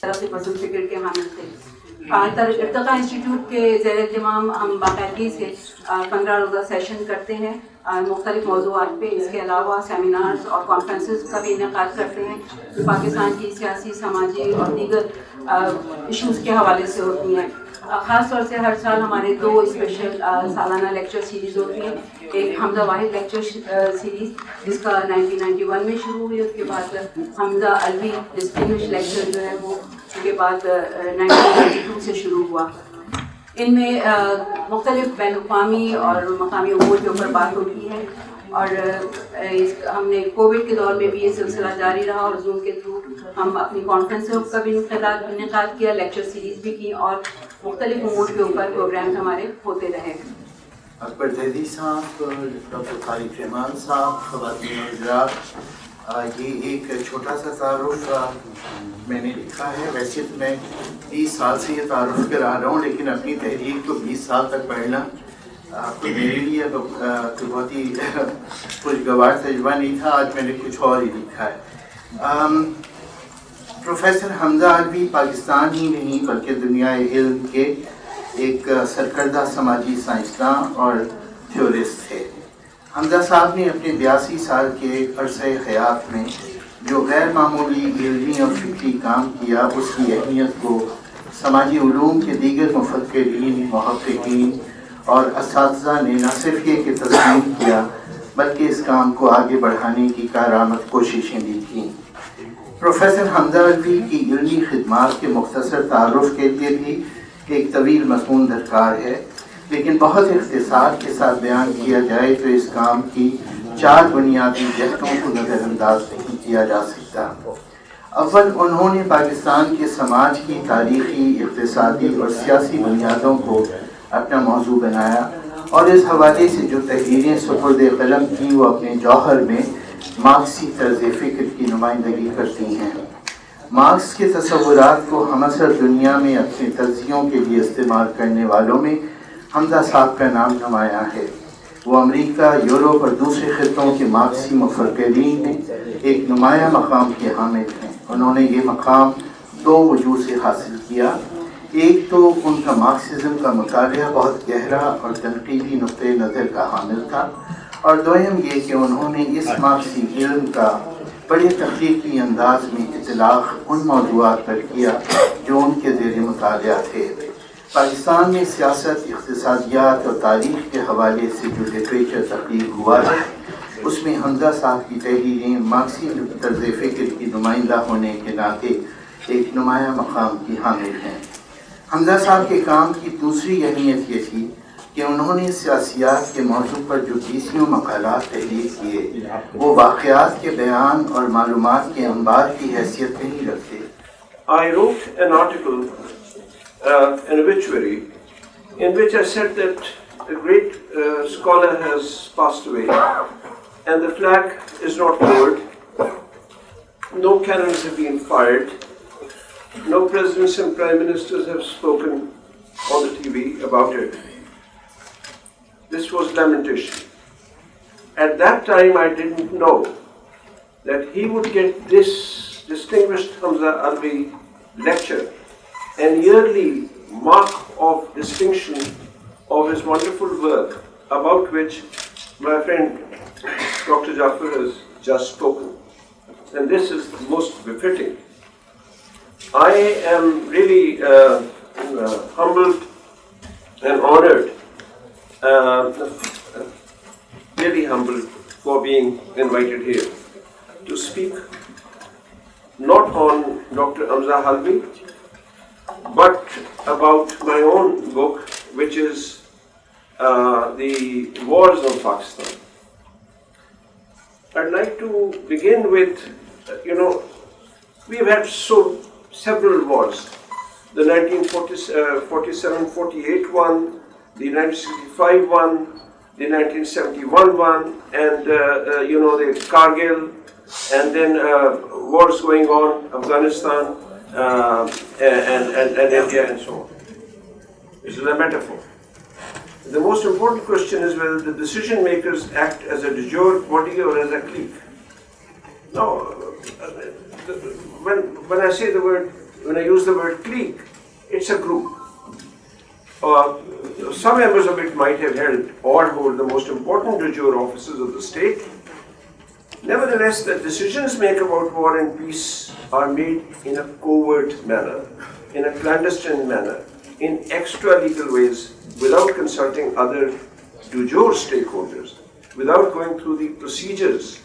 तरक्की पसंद फिक्र के हामिल थे। इर्तिका इंस्टीट्यूट के ज़ेर एहतमाम हम बाकायदगी से 15 रोज़ा सेशन करते हैं मुख्तलिफ़ मौज़ूआत पे। इसके अलावा सेमिनार्स और कॉन्फ्रेंसेस का भी इनेकाद करते हैं जो पाकिस्तान की सियासी, समाजी और दीगर इशूज़ के हवाले से होती हैं। ख़ास तौर से हर साल हमारे 2 स्पेशल सालाना लेक्चर सीरीज़ होती हैं। एक हमजा वाहिद लेक्चर सीरीज़ जिसका 1991 में शुरू हुई, उसके बाद हमजा अलवी डिस्टिंग्विश लेक्चर जो है वो उसके बाद 1992 से शुरू हुआ। इनमें मुख्तलिफ़ बैनुल-अक़वामी और मकामी उमूर के ऊपर बात होती है और हमने कोविड के दौर में भी ये सिलसिला जारी रहा और जूम के थ्रू हम अपनी कॉन्फ्रेंसों का भी इनेकाद किया, लेक्चर सीरीज़ भी की और मुख्तलिफ़ उमूर के ऊपर प्रोग्राम हमारे होते रहे। अकबर जैदी साहब, डॉक्टर तारिक रहमान साहब, ख़वातीन और हज़रात, ये एक छोटा सा तारुफ मैंने लिखा है। वैसे तो मैं 20 साल से ये तारुफ करा रहा हूँ, लेकिन अपनी तहरीर को 20 साल तक पढ़ना तो मेरे लिए तो बहुत ही खुशगवार तजुर्बा नहीं था। आज मैंने कुछ और ही लिखा है। प्रोफेसर हमजा अलवी पाकिस्तान ही नहीं बल्कि दुनिया इल्म के एक सरकर्दा समाजी साइंसदान और थ्योरिस्ट थे। हमजा साहब ने अपने 82 साल के अरसे हयात में जो गैर मामूली इल्मी और फ़िक्री काम किया, उसकी अहमियत को समाजी उलूम के दीगर मुफ़क्किरीन, मुहक़्क़िक़ीन और असातिज़ा ने न सिर्फ ये कि तस्लीम किया बल्कि इस काम को आगे बढ़ाने की कारआमद कोशिशें भी कीं। प्रोफेसर हमजा अलवी की इल्मी खिदमात के मुख्तसर तारुफ के लिए भी एक तवील मज़मून दरकार है, लेकिन बहुत इख्तिसार के साथ बयान किया जाए तो इस काम की 4 बुनियादी जहतों को नज़रअंदाज नहीं किया जा सकता। अव्वल, उन्होंने पाकिस्तान के समाज की तारीख़ी, इक़्तिसादी और सियासी बुनियादों को अपना मौजू बनाया और इस हवाले से जो तहरीरें सुपुर्द क़लम की वो अपने जौहर में मार्क्सी तर्ज़ फ़िक्र की नुमाइंदगी करती हैं। मार्क्स के तसव्वुरात को हमअसर दुनिया में अपने तज्ज़ियों के लिए इस्तेमाल करने वालों में हमजा साहब का नाम नुमायाँ है। वो अमेरिका, यूरोप और दूसरे ख़ित्तों के मार्क्सी मुफ़क्किरीन में एक नुमायाँ मकाम के हामिल हैं। उन्होंने ये मकाम 2 वजूह से हासिल किया। एक तो उनका मार्क्सिज़म का मुतालिया बहुत गहरा और तनक़ीदी नुक़्ते नज़र का हामिल था और दोयम ये कि उन्होंने इस मार्क्सी इल्म का बड़े तख्लीक़ी अंदाज में इतलाक़ उन मौज़ूआत पर किया जो उनके ज़ेर मुतालिया थे। पाकिस्तान में सियासत, इक़्तिसादियात और तारीख़ के हवाले से जो लिटरेचर तख्लीक़ हुआ है उसमें हमजा साहब की तहरीरें मार्क्सी तर्ज़ फ़िक्र की नुमाइंदा होने के नाते एक नुमायाँ मकाम की हामिल हैं। हमजा साहब के काम की दूसरी अहमियत ये थी कि उन्होंने सियासियात के मौजू पर जो 20 मक़ालात तहरीर किए वो वाक़यात के बयान और मालूमात के अंबार की हैसियत नहीं रखते। I wrote an article, an obituary, in which I said that a great scholar has passed away and the flag is not lowered, no cannons have been fired, no presidents and prime ministers have spoken on the TV about it. This was lamentation. At that time I didn't know that he would get this distinguished Hamza Alvi lecture, an yearly mark of distinction of his wonderful work, about which my friend Dr. Jafar has just spoken. And this is most befitting. I am really humbled and honored, really humbled for being invited here to speak not on Dr. Hamza Alvi, but about my own book, which is The Wars of Pakistan. I'd like to begin with, we've had several wars. The 1947-48 one, the 1965 one, the 1971 one, and the Kargil, and then wars going on, Afghanistan and India and so on. This is a metaphor. The most important question is whether the decision makers act as a de jure body or as a clique. Now, when I say the word, when I use the word clique, it's a group. Some members of it might have held or hold the most important de jure offices of the state. Nevertheless, the decisions made about war and peace are made in a covert manner, in a clandestine manner, in extra-legal ways, without consulting other de jure stakeholders, without going through the procedures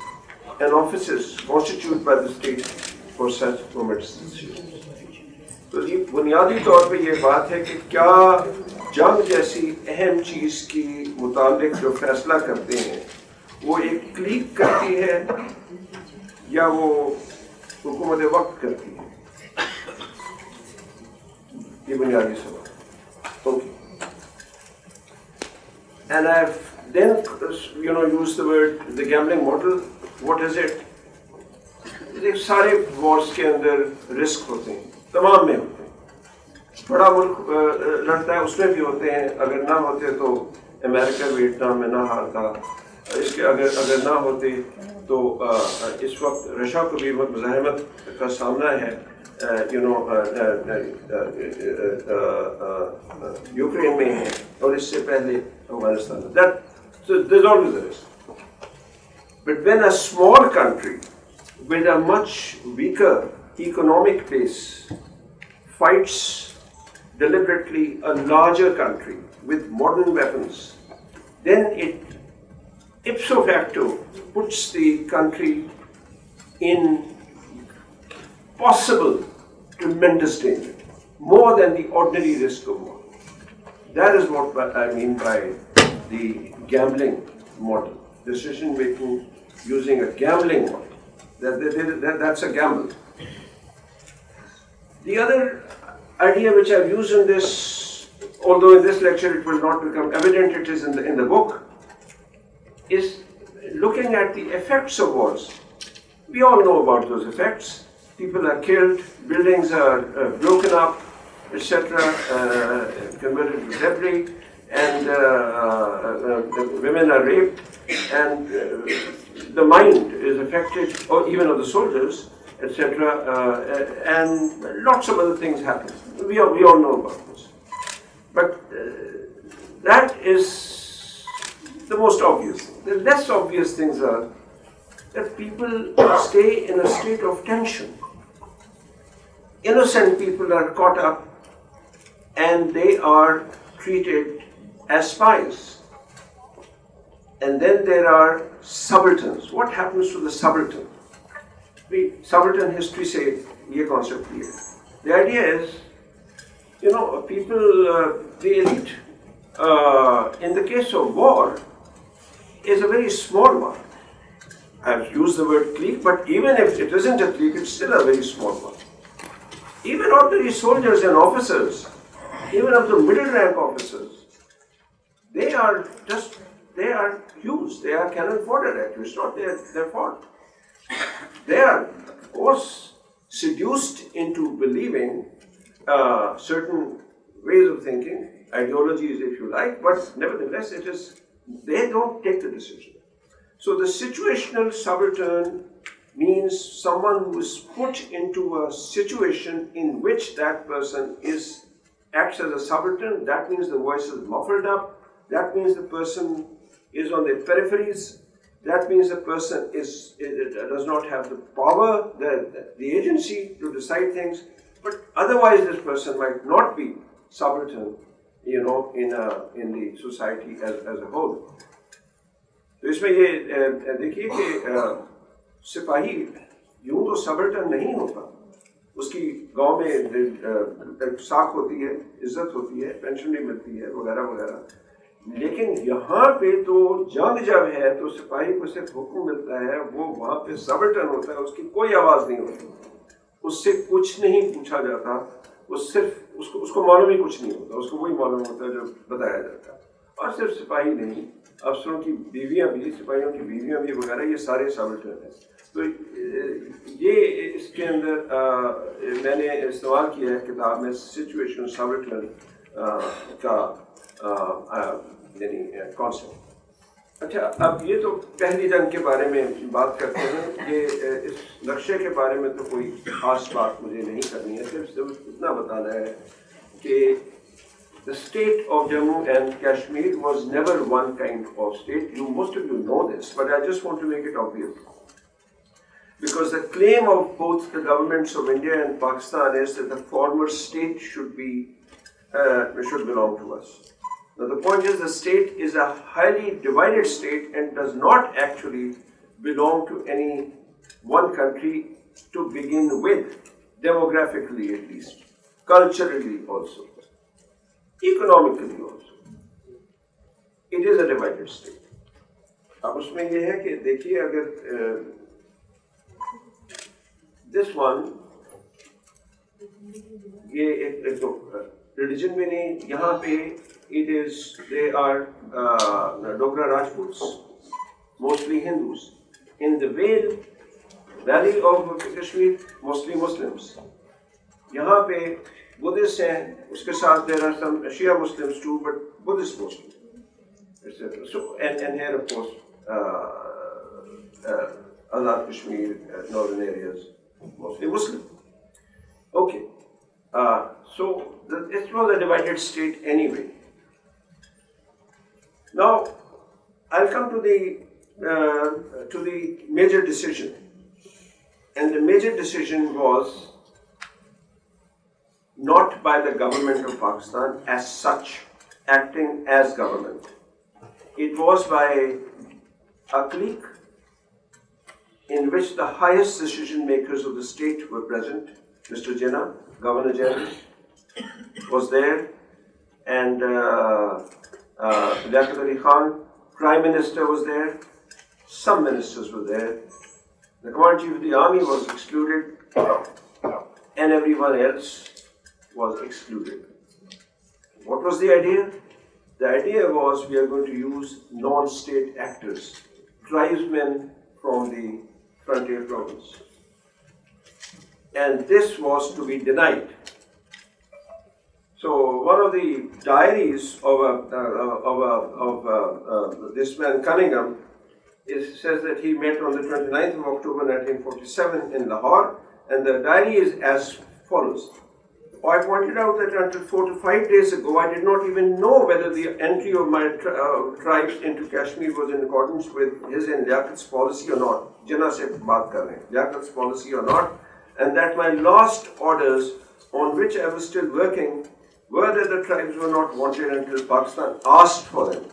and offices constituted by the state for such moments. तो ये बुनियादी तौर पे ये बात है कि क्या जंग जैसी अहम चीज की मुताबिक जो फैसला करते हैं वो एक क्लिक करती है या वो हुकूमत वक्त करती है, ये बुनियादी सवाल. Okay. And I've then used the word the gambling model. What is it? ये सारे वॉर्स के अंदर रिस्क होते हैं, तमाम में होते हैं. बड़ा मुल्क लड़ता है उसमें भी होते हैं. अगर ना होते तो अमेरिका वियतनाम में ना हारता. इसके अगर ना होते तो इस वक्त रशिया को भी मुज़ाहमत का सामना है. यूक्रेन में है और इससे पहले Afghanistan. So there's always a risk. But when a small country with a much weaker economic base fights deliberately a larger country with modern weapons, then it ipso facto puts the country in possible tremendous danger, more than the ordinary risk of war. That is what I mean by the gambling model, decision making using a gambling model. That's a gamble. The other idea which I've used in this, although in this lecture it will not become evident, it is in the book, is looking at the effects of wars. We all know about those effects. People are killed, buildings are broken up, etc., converted to debris, and women are raped, and the mind is affected, or even of the soldiers, etc., and lots of other things happen. We all know about this. But that is the most obvious thing. The less obvious things are that people stay in a state of tension. Innocent people are caught up and they are treated as spies. And then there are subalterns. What happens to the subaltern? The subaltern history says, this concept here. The idea is, people, the elite, in the case of war, is a very small one. I've used the word clique, but even if it isn't a clique, it's still a very small one. Even ordinary soldiers and officers, even of the middle rank officers, they are used, they are cannon fodder actually, it's not their fault. They are, of course, seduced into believing certain ways of thinking, ideologies if you like, but nevertheless they don't take the decision. So the situational subaltern means someone who is put into a situation in which that person acts as a subaltern. That means the voice is muffled up. That means the person is on the peripheries. That means the person does not have the power, the agency to decide things. But otherwise, this person might not be subaltern, in the society as a whole. तो इसमें ये देखिए कि सिपाही यूं तो subaltern नहीं होता. उसकी गांव में साख होती है, इज्जत होती है, पेंशन भी मिलती है, वगैरह वगैरह. लेकिन यहाँ पे तो जंग जब है तो सिपाही को सिर्फ हुक्म मिलता है, वो वहाँ पे सबल्टन होता है, उसकी कोई आवाज़ नहीं होती, उससे कुछ नहीं पूछा जाता, वो सिर्फ उसको मालूम ही कुछ नहीं होता, उसको वही मालूम होता है जो बताया जाता है. और सिर्फ सिपाही नहीं, अफसरों की बीवियाँ भी, सिपाहियों की बीवियाँ भी वगैरह, ये सारे सबल्टन हैं. तो ये इसके अंदर मैंने इस्तेमाल किया है किताब में सिचुएशन सबल्टन का यानी कॉन्सेप्ट. अच्छा, अब ये तो पहली जंग के बारे में बात करते हैं। ये इस नक्शे के बारे में तो कोई खास बात मुझे नहीं करनी है, सिर्फ इतना बताना है कि the state of Jammu and Kashmir was never one kind of state. Most of you know this, but I just want to make it obvious. Because the claim of both the governments of India and Pakistan is that the former state should belong to us. Now the point is, the state is a highly divided state and does not actually belong to any one country to begin with, demographically at least, culturally also, economically also. It is a divided state. अब उसमें ये है कि देखिए, अगर this one, ये एक तो रिलीजन में नहीं, यहाँ पे they are Dogra Rajputs, mostly Hindus. In the valley of Kashmir, mostly Muslims. यहाँ पे Buddhists हैं, उसके साथ there are some Shia Muslims too, but Buddhist mostly, etc. So and here of course Azad Kashmir, northern areas, mostly Muslim. Okay, so it was a divided state anyway. Now I'll come to the major decision, and the major decision was not by the government of Pakistan as such, acting as government. It was by a clique in which the highest decision makers of the state were present. Mr. Jinnah, Governor General, was there, and Liaquat Ali Khan, Prime Minister, was there. Some ministers were there. The Commander Chief of the Army was excluded, and everyone else was excluded. What was the idea? The idea was we are going to use non-state actors, tribesmen from the frontier province. And this was to be denied. So one of the diaries of this man Cunningham says that he met on the 29th of October 1947 in Lahore, and the diary is as follows. I pointed out that until 4 to 5 days ago, I did not even know whether the entry of my tribes into Kashmir was in accordance with his and Liaquat's policy or not. Jinnah se baat kar rahe hain, Liaquat's policy or not, and that my last orders on which I was still working were that the tribes were not wanted until Pakistan asked for them,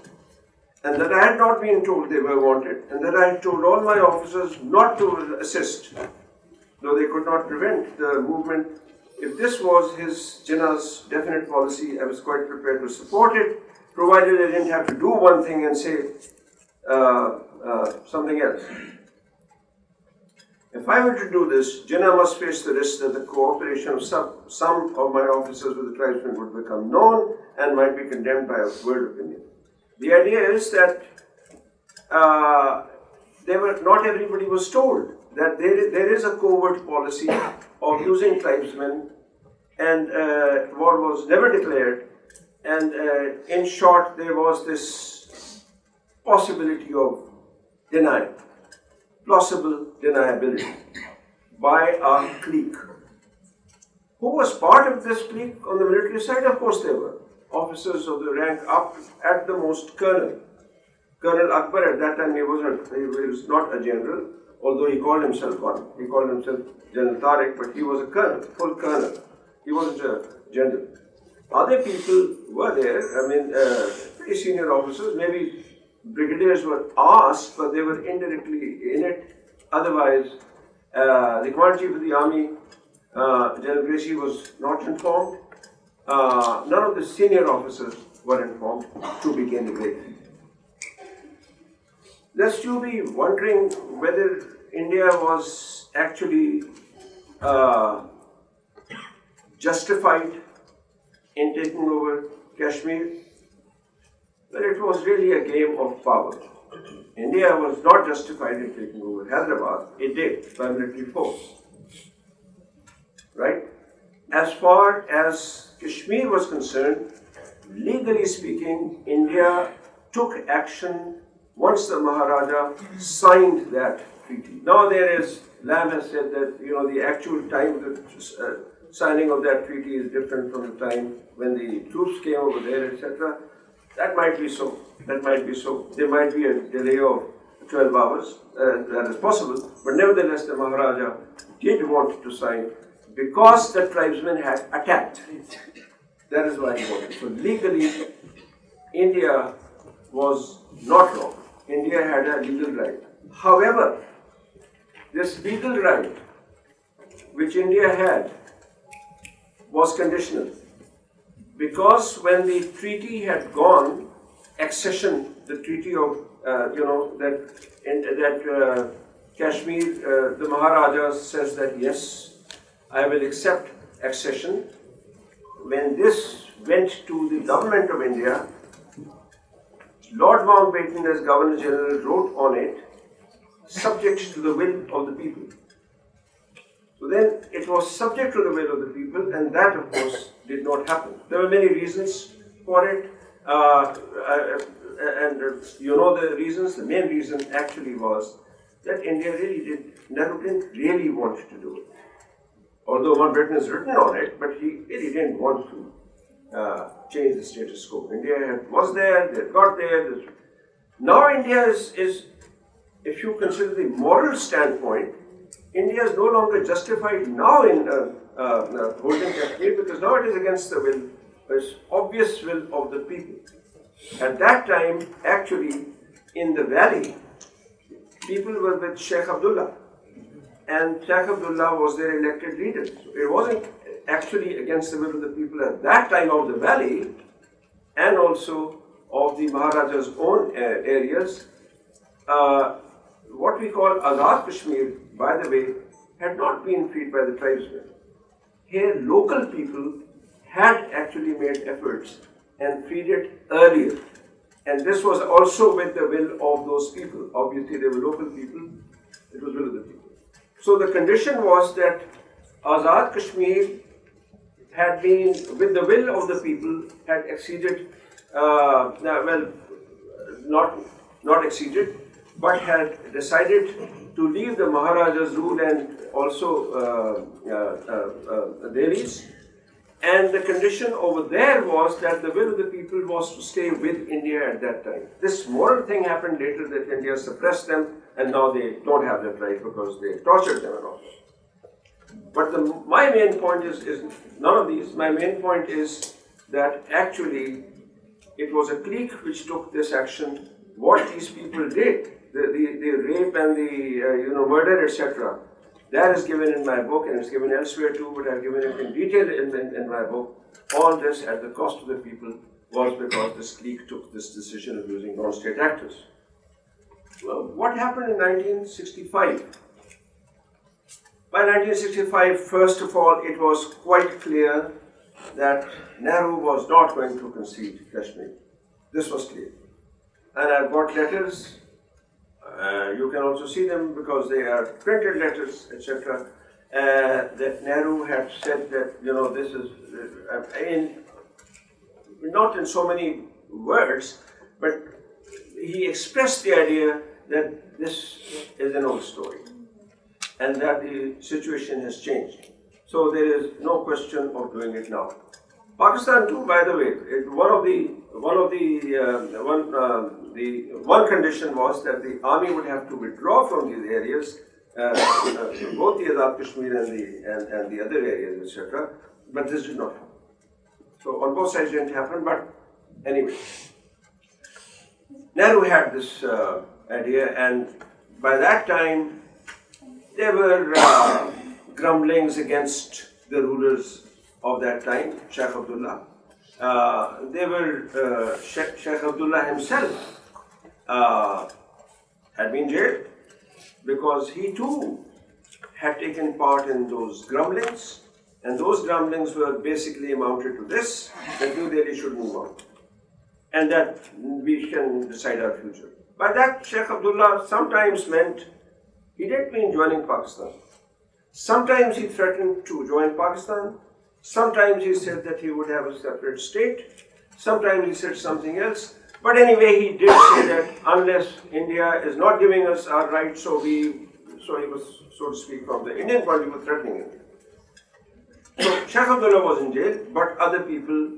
and that I had not been told they were wanted, and that I had told all my officers not to assist, though they could not prevent the movement. If this was Jinnah's definite policy, I was quite prepared to support it, provided I didn't have to do one thing and say something else. If I were to do this, Jinnah must face the risk that the cooperation of some of my officers with the tribesmen would become known and might be condemned by a word opinion. The idea is that not everybody was told that there is a covert policy of using tribesmen, and war was never declared, and in short there was this possibility of denial, plausible deniability by a clique. Who was part of this clique on the military side? Of course there were officers of the rank up at the most colonel. Colonel Akbar at that time he was not a general, although he called himself one. He called himself General Tariq, but he was a colonel, full colonel. He wasn't a general. Other people were there, pretty senior officers, maybe brigadiers were asked, but they were indirectly in it. Otherwise, the Commander Chief of the Army, General Gracie, was not informed. None of the senior officers were informed to begin with. Lest you be wondering whether India was actually justified in taking over Kashmir, well, it was really a game of power. India was not justified in taking over Hyderabad. It did by military force, right? As far as Kashmir was concerned, legally speaking, India took action once the Maharaja signed that treaty. Now Lamb has said that the actual time of the signing of that treaty is different from the time when the troops came over there, etc. That might be so. That might be so. There might be a delay of 12 hours. That is possible. But nevertheless, the Maharaja did want to sign because the tribesmen had attacked. That is why he wanted. So legally, India was not wrong. India had a legal right. However, this legal right, which India had, was conditional. Because when the treaty had gone, accession, the treaty of, Kashmir, the Maharaja says that yes, I will accept accession. When this went to the government of India, Lord Mountbatten as Governor General wrote on it, subject to the will of the people. So then it was subject to the will of the people, and that of course did not happen. There were many reasons for it, and the reasons. The main reason actually was that Nehru didn't really want to do it. Although Mountbatten has written on it, but he really didn't want to change the status quo. India was there, they got there. Now India is, if you consider the moral standpoint, India is no longer justified now in holding Kashmir because now it is against the will, it's obvious will of the people. At that time, actually, in the valley, people were with Sheikh Abdullah. And Sheikh Abdullah was their elected leader. So it wasn't actually against the will of the people at that time of the valley and also of the Maharaja's own areas. What we call Azad Kashmir, by the way, had not been freed by the tribesmen. Here, local people had actually made efforts and freed it earlier. And this was also with the will of those people. Obviously, they were local people, it was will of the people. So the condition was that Azad Kashmir had been, with the will of the people, had exceeded, not exceeded, but had decided to leave the Maharaja's rule and also Delhi's. And the condition over there was that the will of the people was to stay with India at that time. This moral thing happened later that India suppressed them and now they don't have that right because they tortured them and all. But my main point is none of these. My main point is that actually it was a clique which took this action. What these people did, the rape and the murder, etc., that is given in my book and it's given elsewhere too, but I've given it in detail in my book. All this at the cost of the people was because this clique took this decision of using non-state actors. Well, what happened in 1965? By 1965, first of all, it was quite clear that Nehru was not going to concede Kashmir. This was clear. And I've got letters. You can also see them because they are printed letters, etc. That Nehru had said that, this is, not in so many words, but he expressed the idea that this is an old story and that the situation has changed. So there is no question of doing it now. Pakistan too, by the way, one condition was that the army would have to withdraw from these areas, both the Azad Kashmir and the other areas, etc. But this did not happen. So on both sides didn't happen. But anyway, Nehru had this idea, and by that time there were grumblings against the rulers of that time, Sheikh Abdullah. Sheikh Abdullah himself had been jailed because he too had taken part in those grumblings, and those grumblings were basically amounted to this, that New Delhi should move on and that we can decide our future. By that, Sheikh Abdullah sometimes meant he didn't mean joining Pakistan. Sometimes he threatened to join Pakistan. Sometimes he said that he would have a separate state. Sometimes he said something else. But anyway, he did say that unless India is not giving us our rights, so he was, so to speak, from the Indian point of view, threatening India. So Sheikh Abdullah was in jail, but other people,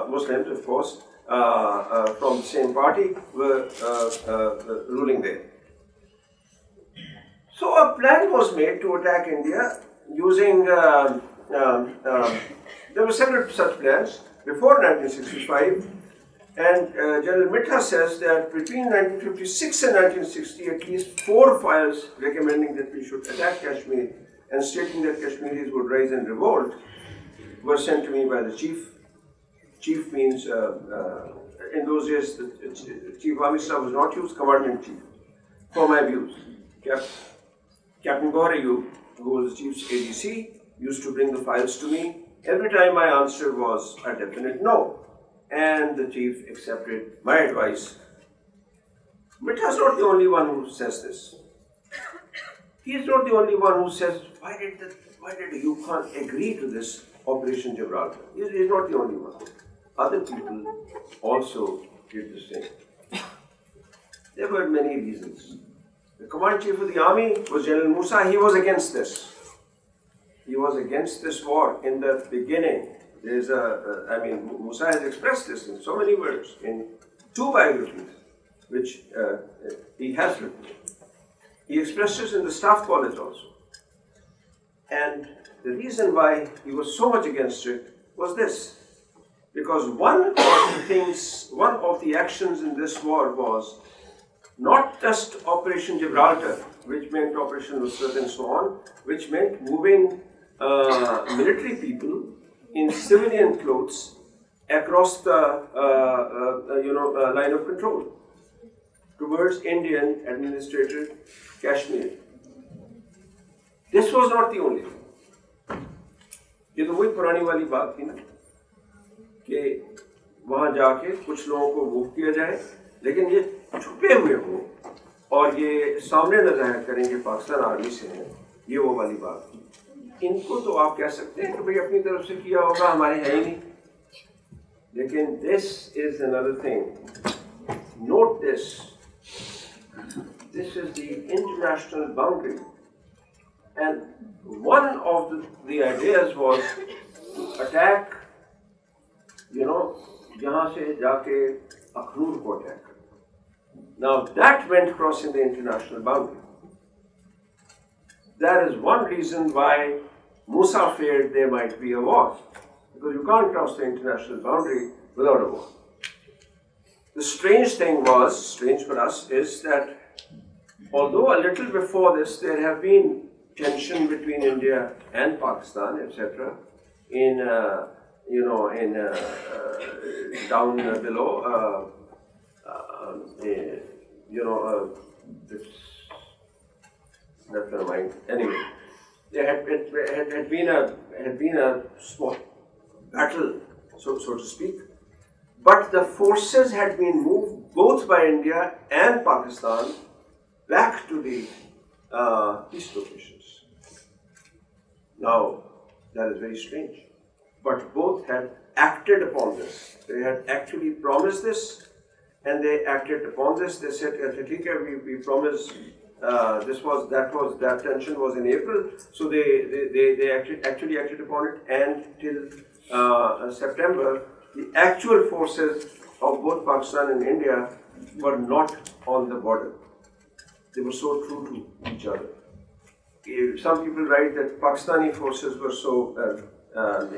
Muslims of course, from the same party were ruling there. So a plan was made to attack India using, there were several such plans before 1965, and General Mitta says that between 1956 and 1960, at least 4 files recommending that we should attack Kashmir and stating that Kashmiris would rise in revolt were sent to me by the chief. Chief means, in those days, the Chief Army Staff was not used, Commandant-in-Chief, for my views. Captain Gohar, who was the Chief's ADC, used to bring the files to me. Every time my answer was a definite no. And the Chief accepted my advice. Mitta is not the only one who says this. He is not the only one who says, why did Ayub agree to this Operation Gibraltar? He is not the only one. Other people also did the same. There were many reasons. The Command Chief of the Army was General Musa. He was against this. He was against this war in the beginning. Musa has expressed this in so many words, in 2 biographies, which he has written. He expressed this in the Staff College also. And the reason why he was so much against it was this. Because one of the actions in this war was not just Operation Gibraltar, which meant Operation Nusrat and so on, which meant moving military people in civilian clothes across the line of control towards Indian administrated Kashmir. This was not the only thing. ये तो वही पुरानी वाली बात थी ना कि वहाँ जाके कुछ लोगों को मूव किया जाए, लेकिन ये छुपे हुए हों और ये सामने न जाहिर करें कि पाकिस्तान आर्मी से हैं, ये वो वाली बात थी। इनको तो आप कह सकते हैं कि भाई अपनी तरफ से किया होगा, हमारे है ही नहीं। लेकिन this is another thing. Note this. This is the international boundary. And one of the ideas was to attack, यहाँ से जाके अखनूर को attack. Now that went crossing the international boundary. That is one reason why Musa feared there might be a war, because you can't cross the international boundary without a war. The strange for us, is that although a little before this there have been tension between India and Pakistan, etc., down below, never mind. Anyway, there had been a small battle, so to speak, but the forces had been moved both by India and Pakistan back to the peace locations. Now, that is very strange, but both had acted upon this. They had actually promised this, and they acted upon this. They said, we promise. That tension was in April, so they actually acted upon it, and till September, the actual forces of both Pakistan and India were not on the border. They were so true to each other. Some people write that Pakistani forces were so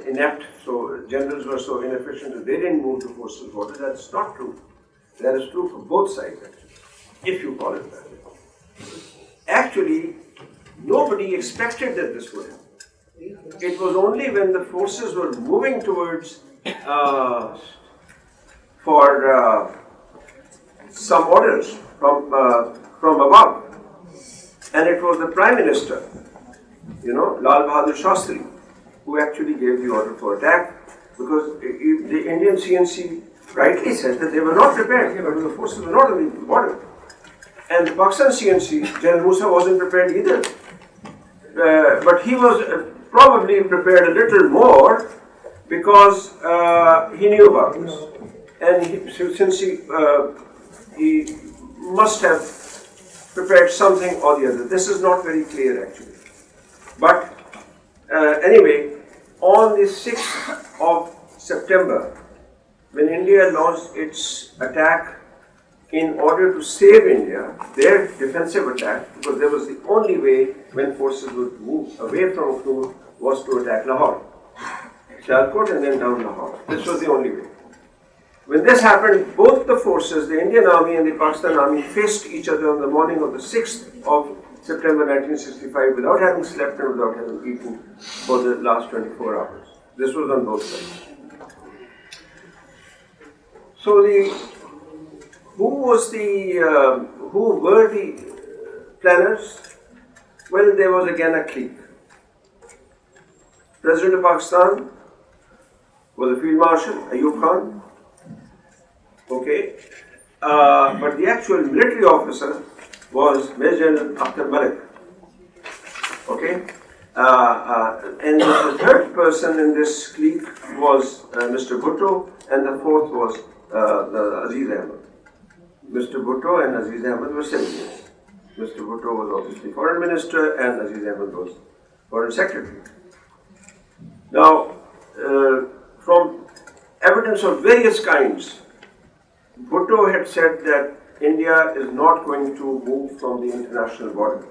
inept, so generals were so inefficient that they didn't move to coastal border. That's not true. That is true for both sides, actually, if you call it that. Actually, nobody expected that this would happen. It was only when the forces were moving towards for some orders from above, and it was the Prime Minister, Lal Bahadur Shastri, who actually gave the order for attack, because the Indian CNC rightly said that they were not prepared, the forces were not on the border. And the Pakistan CNC, General Musa wasn't prepared either. But he was probably prepared a little more because he knew about this. and since he must have prepared something or the other. This is not very clear actually. But anyway, on the 6th of September, when India launched its attack in order to save India, their defensive attack, because there was the only way when forces would move away from Akhnur was to attack Lahore, Sialkot and then down Lahore. This was the only way. When this happened, both the forces, the Indian Army and the Pakistan Army, faced each other on the morning of the 6th of September 1965 without having slept and without having eaten for the last 24 hours. This was on both sides. So who were the planners? Well, there was again a clique. President of Pakistan was the Field Marshal, Ayub Khan. Okay. But the actual military officer was Major General Akhtar Malik. Okay. And the third person in this clique was Mr. Bhutto, and the fourth was Aziz Ahmed. Mr. Bhutto and Aziz Ahmed were civilians. Mr. Bhutto was obviously Foreign Minister and Aziz Ahmed was Foreign Secretary. Now, from evidence of various kinds, Bhutto had said that India is not going to move from the international border.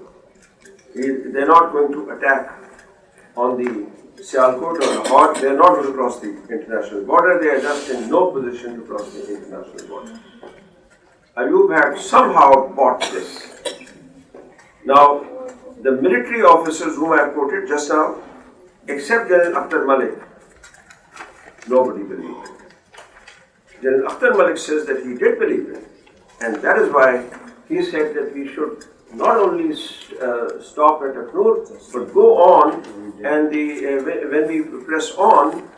They're not going to attack on the Sialkot or Lahore. They're not going to cross the international border. They are just in no position to cross the international border. Ayub had somehow bought this. Now, the military officers whom I quoted just now, except General Akhtar Malik, nobody believed it. General Akhtar Malik says that he did believe it, and that is why he said that we should not only stop at Akhnur, but go on, and when we press on,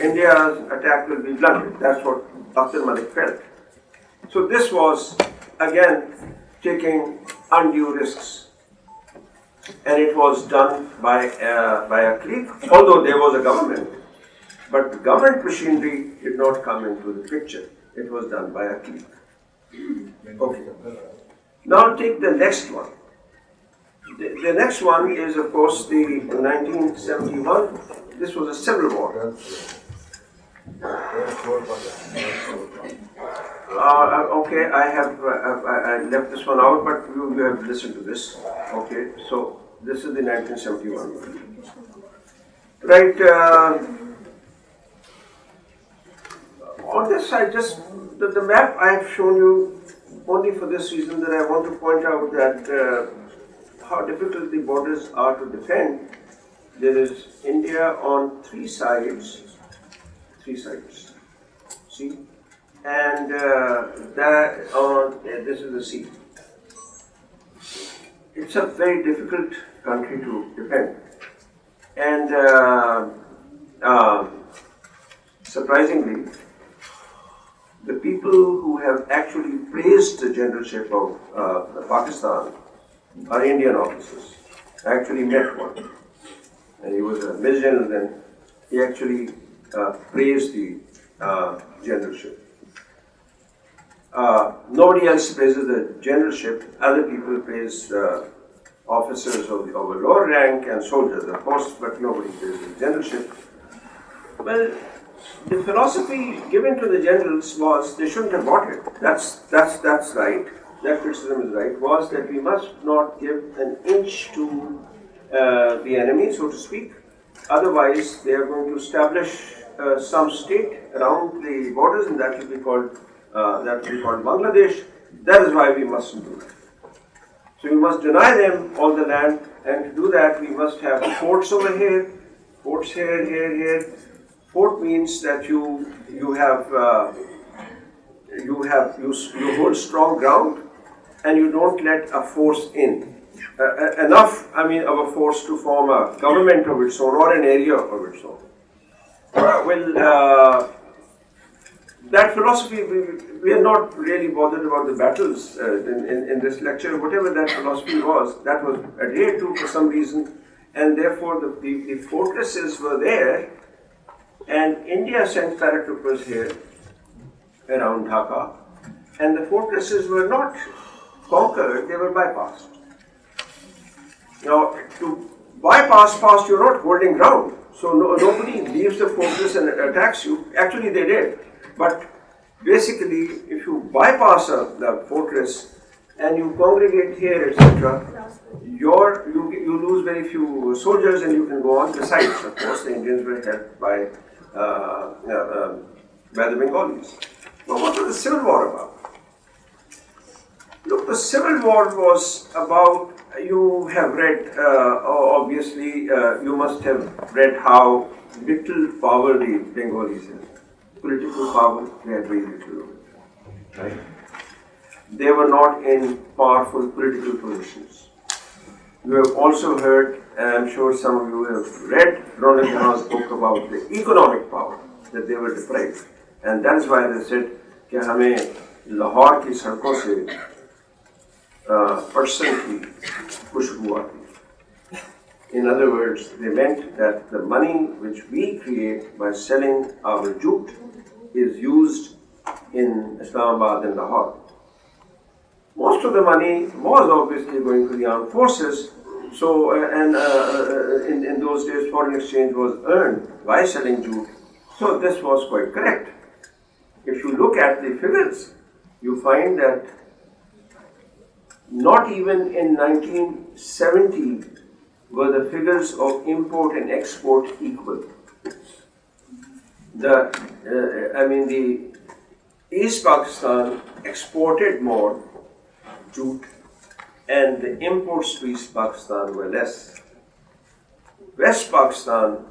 India's attack will be blunted. That's what Akhtar Malik felt. So this was, again, taking undue risks. And it was done by a clique, although there was a government. But the government machinery did not come into the picture. It was done by a clique. Okay. Now take the next one. The next one is, of course, the 1971. This was a civil war. Okay, I left this one out, but you have listened to this. Okay, so this is the 1971 one. Right. On this side, just the map I have shown you only for this reason, that I want to point out that how difficult the borders are to defend. There is India on three sides. See, and this is the sea. It's a very difficult country to defend, and surprisingly, the people who have actually praised the generalship of Pakistan are Indian officers. I actually met one, and he was a Major General then. He actually praised the generalship. Nobody else praises the generalship. Other people praise officers of a lower rank and soldiers, of course, but nobody praises the generalship. Well, the philosophy given to the generals was they shouldn't have bought it. That's right. That criticism is right. Was that we must not give an inch to the enemy, so to speak. Otherwise, they are going to establish some state around the borders, and that will be called Bangladesh. That is why we mustn't do that. So we must deny them all the land, and to do that, we must have forts over here, forts here. Fort means that you hold strong ground, and you don't let a force in. Enough, of a force to form a government of its own or an area of its own. Well, that philosophy, we are not really bothered about the battles in this lecture. Whatever that philosophy was, that was adhered to for some reason, and therefore the fortresses were there, and India sent paratroopers here around Dhaka, and the fortresses were not conquered, they were bypassed. Now, to bypass past, you're not holding ground. So nobody leaves the fortress and attacks you. Actually, they did. But basically, if you bypass the fortress and you congregate here, etc., you lose very few soldiers and you can go on. Besides, of course, the Indians were helped by the Bengalis. Now, what was the Civil War about? Look, the Civil War was about, you have read, obviously, you must have read how little power the Bengalis had. Political power, they had very little. Right? They were not in powerful political positions. You have also heard, and I'm sure some of you have read Ronald Jahan's book about the economic power that they were deprived. And that is why they said कि हमें लाहौर की सड़कों से person की खुशबू आती है. In other words, they meant that the money which we create by selling our jute is used in Islamabad and Lahore. Most of the money was obviously going to the armed forces. So, in those days, foreign exchange was earned by selling jute. So, this was quite correct. If you look at the figures, you find that not even in 1970 were the figures of import and export equal. The East Pakistan exported more jute and the imports to East Pakistan were less. West Pakistan,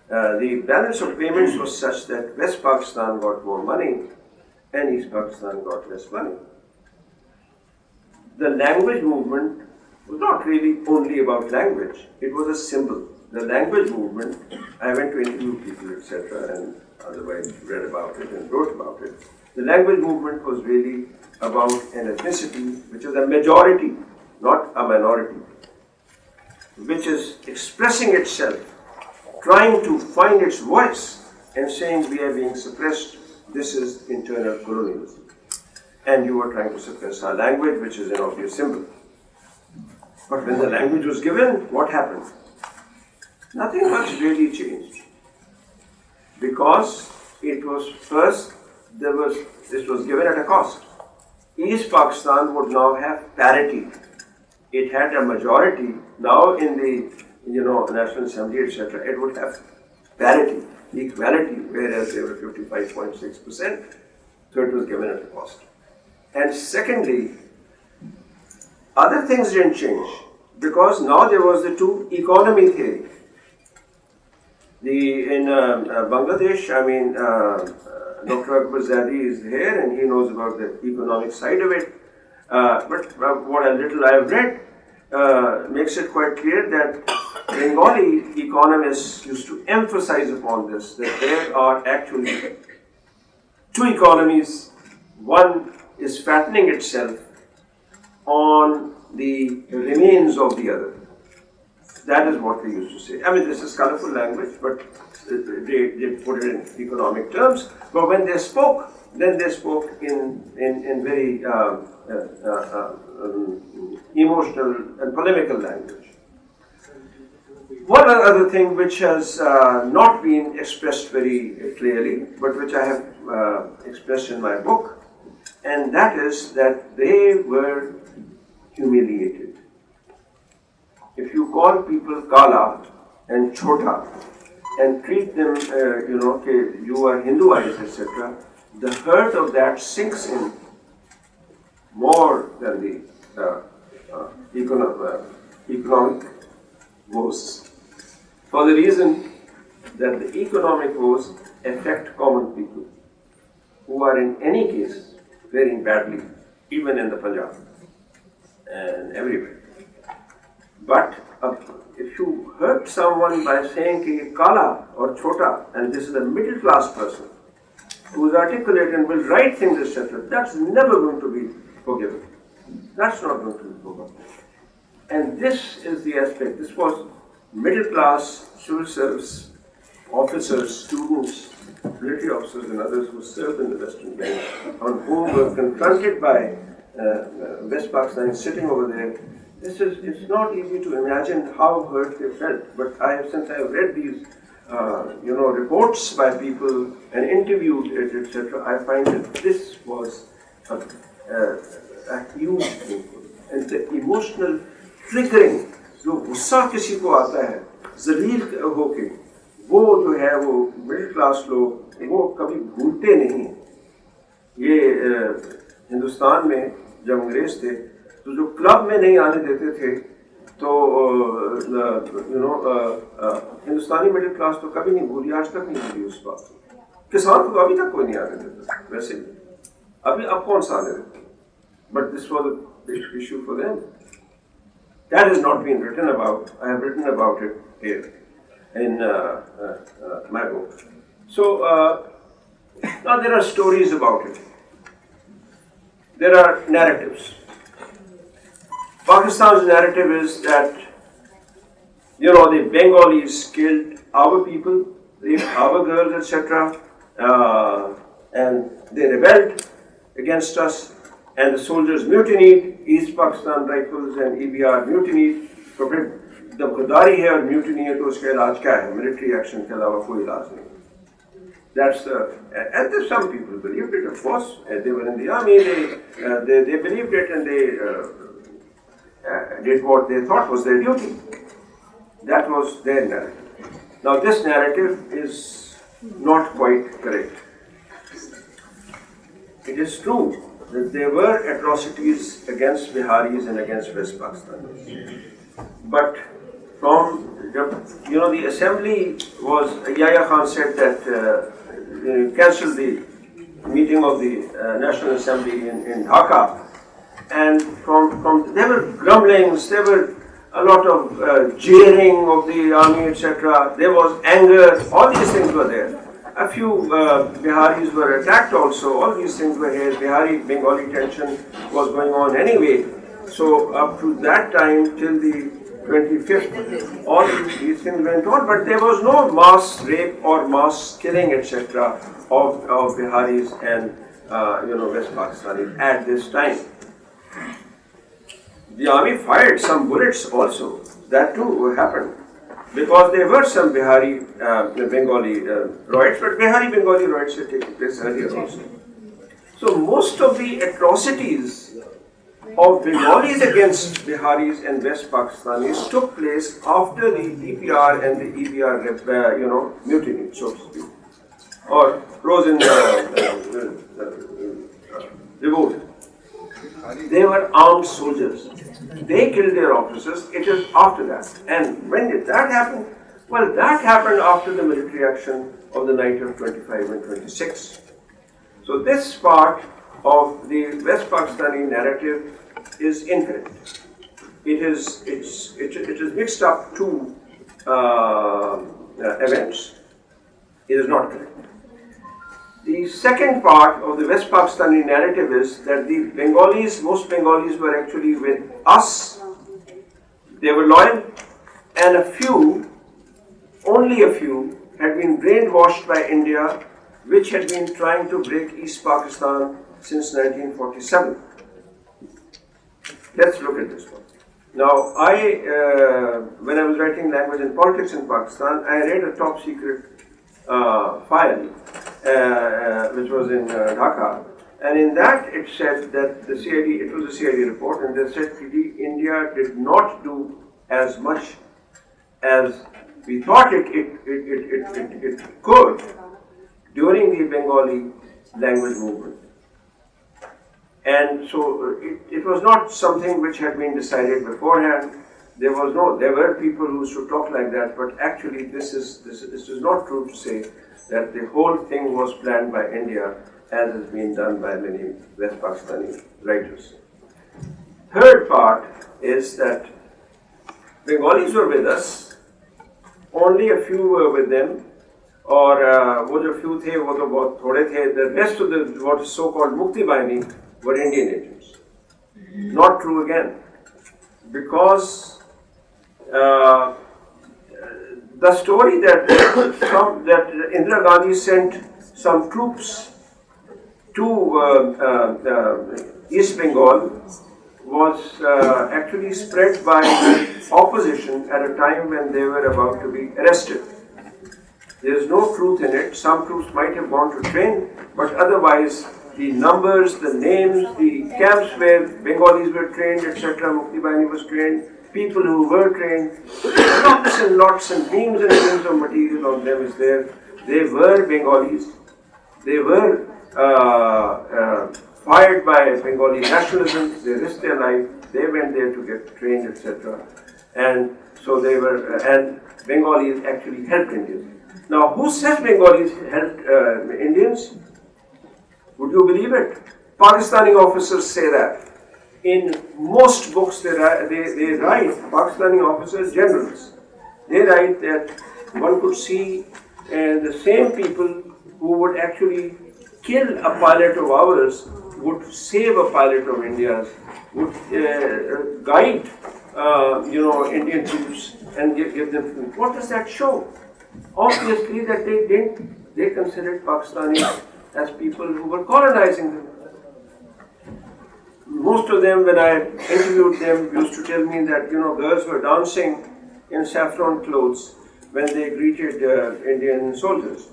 the balance of payments was such that West Pakistan got more money and East Pakistan got less money. The language movement was not really only about language, it was a symbol. The language movement, I went to interview people, etc., and otherwise read about it and wrote about it. The language movement was really about an ethnicity which is a majority, not a minority, which is expressing itself, trying to find its voice and saying we are being suppressed, this is internal colonialism. And you are trying to suppress our language, which is an obvious symbol. But when the language was given, what happened? Nothing much really changed. Because it was first, this was given at a cost. East Pakistan would now have parity. It had a majority. Now in the National Assembly, etc., it would have parity, equality, whereas they were 55.6%. So it was given at a cost. And secondly, other things didn't change because now there was the two economy theory. In Bangladesh, Dr. Akbar Zadi is here and he knows about the economic side of it. But what a little I have read makes it quite clear that Bengali economists used to emphasize upon this, that there are actually two economies. One is fattening itself on the remains of the other. That is what they used to say. This is colorful language, but they put it in economic terms. But when they spoke, then they spoke in very emotional and polemical language. One other thing which has not been expressed very clearly, but which I have expressed in my book, and that is that they were humiliated. If you call people Kala and Chota and treat them, you are Hinduized, etc., the hurt of that sinks in more than the economic woes. For the reason that the economic woes affect common people who are in any case faring badly, even in the Punjab and everywhere. But if you hurt someone by saying ki Kala or Chota, and this is a middle class person who is articulate and will write things, etc., that's never going to be forgiven. That's not going to be forgiven. And this is the aspect. This was middle class civil service officers, students, military officers and others who served in the Western Bank, on whom were confronted by West Pakistani sitting over there. It's not easy to imagine how hurt they felt. But since I have read these, reports by people and interviewed it, etc., I find that this was a huge thing. And the emotional triggering, जो गुस्सा किसी को आता है, ज़लील होके, वो जो है वो मिडिल क्लास लोग वो कभी भूलते नहीं। ये हिंदुस्तान में जब अंग्रेज थे तो जो क्लब में नहीं आने देते थे तो हिंदुस्तानी मिडिल क्लास तो कभी नहीं भूली, आज तक नहीं भूली उस बात को। किसान को अभी तक कोई नहीं आने देता, वैसे भी अभी अब कौन सा आने देता, but this was a big issue for them. That has not been written about. I have written about it here in my book. So now there are stories about it. There are narratives. Pakistan's narrative is that, the Bengalis killed our people, raped our girls, etc., and they rebelled against us, and the soldiers mutinied, East Pakistan Rifles and EBR mutinied. तो फिर जब गद्दारी है और mutiny है तो उसका इलाज क्या है? मिलिट्री एक्शन के अलावा कोई इलाज नहीं। That's and there's some people believed it, of course. They were in the army, they believed it, and they did what they thought was their duty. That was their narrative. Now this narrative is not quite correct. It is true that there were atrocities against Biharis and against West Pakistanis. But from, the assembly was, Yahya Khan said that cancelled the meeting of the National Assembly in Dhaka. And from there were grumblings, there were a lot of jeering of the army, etc. There was anger, all these things were there. A few Biharis were attacked also, all these things were here. Bihari-Bengali tension was going on anyway. So up to that time, till the 25th, all these things went on, but there was no mass rape or mass killing, etc. of Biharis and West Pakistanis at this time. The army fired some bullets also. That too happened. Because there were some Bihari Bengali riots, but Bihari Bengali riots had taken place earlier also. So most of the atrocities of Bengalis against Biharis and West Pakistanis took place after the DPR and the EBR mutiny, so to speak, or rose in revolt. They were armed soldiers. They killed their officers. It is after that. And when did that happen? Well, that happened after the military action of the night of 25 and 26. So this part of the West Pakistani narrative is incorrect. It is mixed up two events. It is not correct. The second part of the West Pakistani narrative is that the Bengalis, most Bengalis were actually with us. They were loyal, and only a few, had been brainwashed by India, which had been trying to break East Pakistan since 1947. Let's look at this one. Now, when I was writing Language and Politics in Pakistan, I read a top secret file, which was in Dhaka, and in that it said that the CID, it was a CID report, and they said India did not do as much as we thought it could during the Bengali language movement. And so it was not something which had been decided beforehand. There were people who used to talk like that, but actually this is not true to say that the whole thing was planned by India, as has been done by many West Pakistani writers. Third part is that Bengalis were with us, only a few were with them, or wo jo few the, wo to bahut thode the. The rest of the what is so-called Mukti Bahini were Indian agents. Not true again, because the story that that Indira Gandhi sent some troops to East Bengal was actually spread by the opposition at a time when they were about to be arrested. There is no truth in it. Some troops might have gone to train, but otherwise the numbers, the names, the camps where Bengalis were trained, etc., Mukti Bahini was trained, people who were trained, lots and beams of material on them is there. They were Bengalis. They were fired by Bengali nationalism. They risked their life. They went there to get trained, etc. And so they were, and Bengalis actually helped Indians. Now, who says Bengalis helped Indians? Would you believe it? Pakistani officers say that. In most books they write, Pakistani officers, generals, they write that one could see the same people who would actually kill a pilot of ours would save a pilot of India's, would guide Indian troops and give them food. What does that show? Obviously that they considered Pakistanis as people who were colonizing them. Most of them, when I interviewed them, used to tell me that girls were dancing in saffron clothes when they greeted Indian soldiers.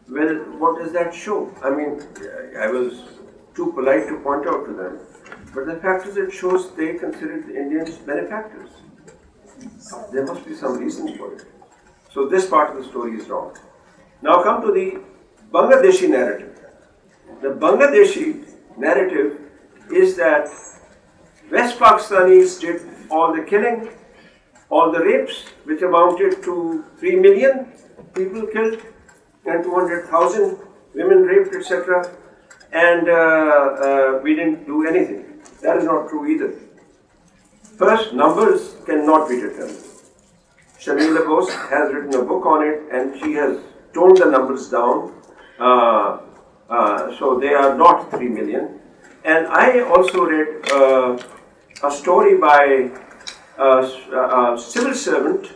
Well, what does that show? I mean, I was too polite to point out to them, but the fact is it shows they considered the Indians benefactors. There must be some reason for it. So this part of the story is wrong. Now come to the Bangladeshi narrative. The Bangladeshi narrative is that West Pakistanis did all the killing, all the rapes, which amounted to 3 million people killed and 200,000 women raped, etc. And we didn't do anything. That is not true either. First, numbers cannot be determined. Shamila Bose has written a book on it and she has toned the numbers down. So they are not 3 million. And I also read a story by a civil servant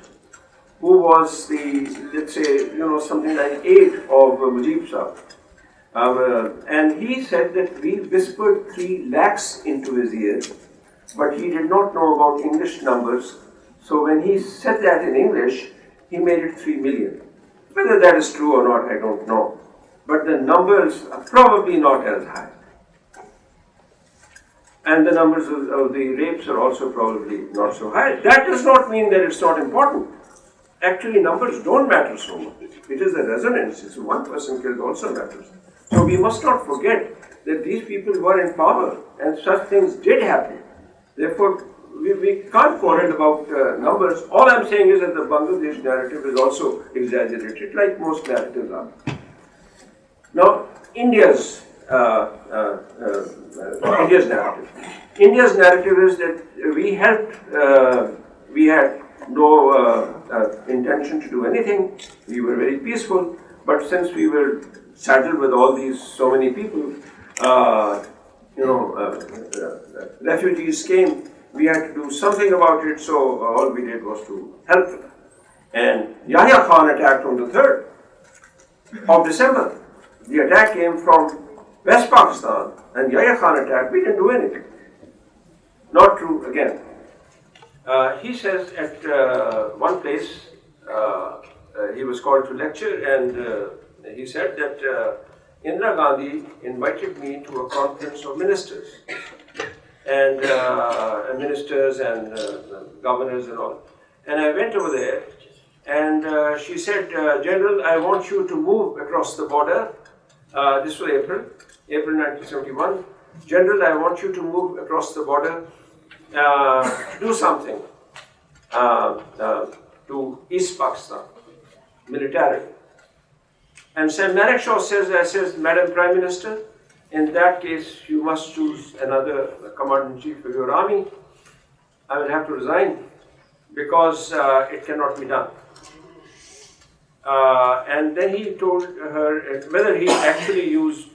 who was the, let's say, something like aide of Mujib Sahib. And he said that we whispered 3 lakhs into his ear, but he did not know about English numbers. So when he said that in English, he made it 3 million. Whether that is true or not, I don't know. But the numbers are probably not as high. And the numbers of the rapes are also probably not so high. That does not mean that it's not important. Actually, numbers don't matter so much. It is the resonance. It's one person killed also matters. So we must not forget that these people were in power and such things did happen. Therefore, we can't quarrel about numbers. All I'm saying is that the Bangladesh narrative is also exaggerated, like most narratives are. Now, India's narrative. India's narrative is that we helped, we had no intention to do anything. We were very peaceful, but since we were saddled with all these, so many people, refugees came, we had to do something about it, so all we did was to help them. And Yahya Khan attacked on the 3rd of December. The attack came from West Pakistan, and Yahya Khan attacked, we didn't do anything. Not true again. He says at one place, he was called to lecture, and he said that Indira Gandhi invited me to a conference of ministers, and governors and all. And I went over there, and she said, General, I want you to move across the border. This was April 1971. General, I want you to move across the border to do something to East Pakistan, militarily. And Sam Manekshaw says, Madam Prime Minister, in that case, you must choose another commander-in-chief of your army. I will have to resign because it cannot be done. And then he told her, whether he actually used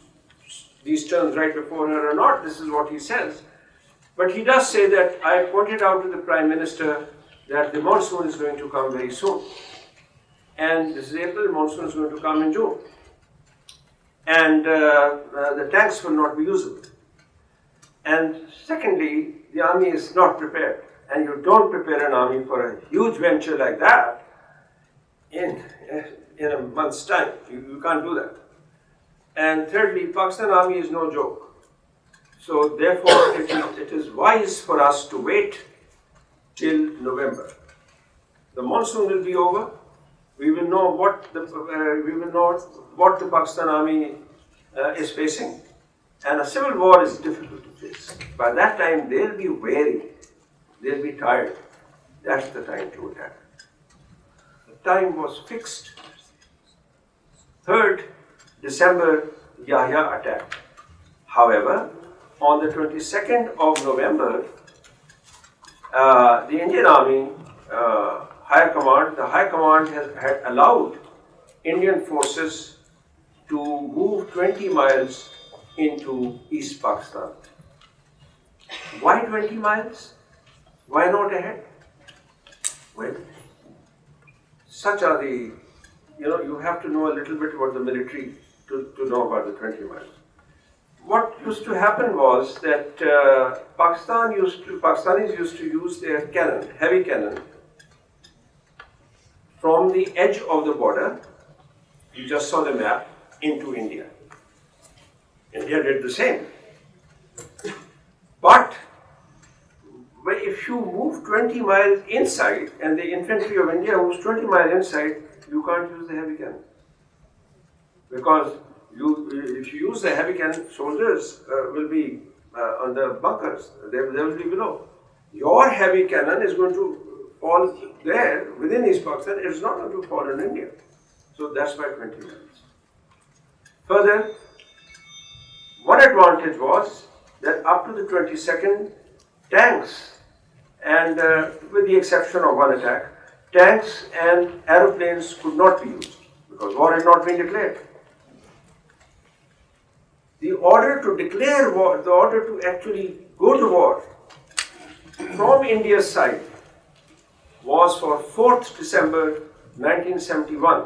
these terms right before her or not, this is what he says. But he does say that I pointed out to the Prime Minister that the monsoon is going to come very soon. and this is April, monsoon is going to come in June. And the tanks will not be usable. And secondly, the army is not prepared. And you don't prepare an army for a huge venture like that in a month's time. You can't do that. And thirdly, Pakistan army is no joke. So therefore, it is wise for us to wait till November. The monsoon will be over. We will know what the Pakistan army is facing, and a civil war is difficult to face. By that time, they'll be weary, they'll be tired. That's the time to attack. The time was fixed. 3rd December, Yahya attacked. However, on the 22nd of November, the Indian Army the High Command had allowed Indian forces to move 20 miles into East Pakistan. Why 20 miles? Why not ahead? Well, such are the, you have to know a little bit about the military to know about the 20 miles. What used to happen was that Pakistanis used to use their cannon, heavy cannon, from the edge of the border, you just saw the map, into India. India did the same. But if you move 20 miles inside, and the infantry of India moves 20 miles inside, you can't use the heavy cannon. Because if you use the heavy cannon, soldiers will be on the bunkers, they will be below. Your heavy cannon is going to fall there within East Pakistan, it is not going to fall in India. So that's why 20 miles. Further, one advantage was that up to the 22nd, tanks, and with the exception of one attack, tanks and aeroplanes could not be used because war had not been declared. The order to declare war, the order to actually go to war from India's side was for 4th December 1971.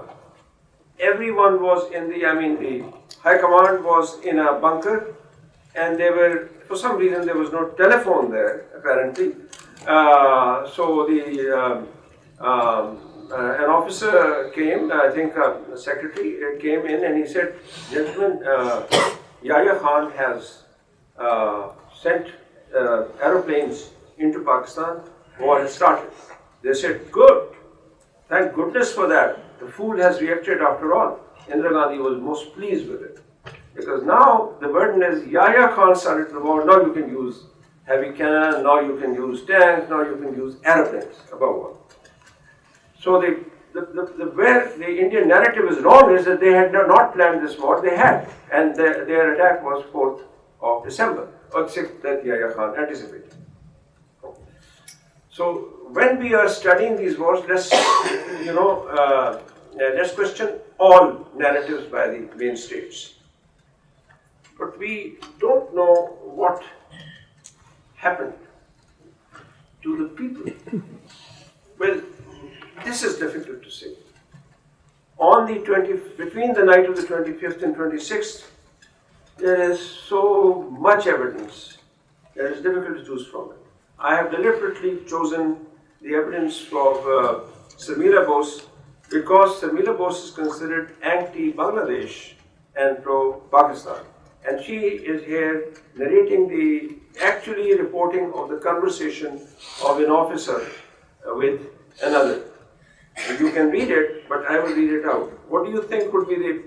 Everyone was the High Command was in a bunker, and for some reason there was no telephone there, apparently. So an officer came, I think the secretary came in, and he said, "Gentlemen, Yahya Khan has sent aeroplanes into Pakistan. War has started." They said, "Good, thank goodness for that. The fool has reacted after all." Indira Gandhi was most pleased with it. Because now the burden is Yahya Khan started the war, now you can use heavy cannon, now you can use tanks, now you can use aeroplanes, above all. So where the Indian narrative is wrong is that they had not planned this war, they had. And their attack was 4th of December, or 6th that Yahya Khan anticipated. So when we are studying these wars, let's question all narratives by the main states. But we don't know what happened to the people. Well, this is difficult to say. Between the night of the 25th and 26th, there is so much evidence that it's difficult to choose from it. I have deliberately chosen the evidence of Sarmila Bose because Sarmila Bose is considered anti-Bangladesh and pro-Pakistan. And she is here narrating reporting of the conversation of an officer with another. You can read it, but I will read it out. What do you think would be the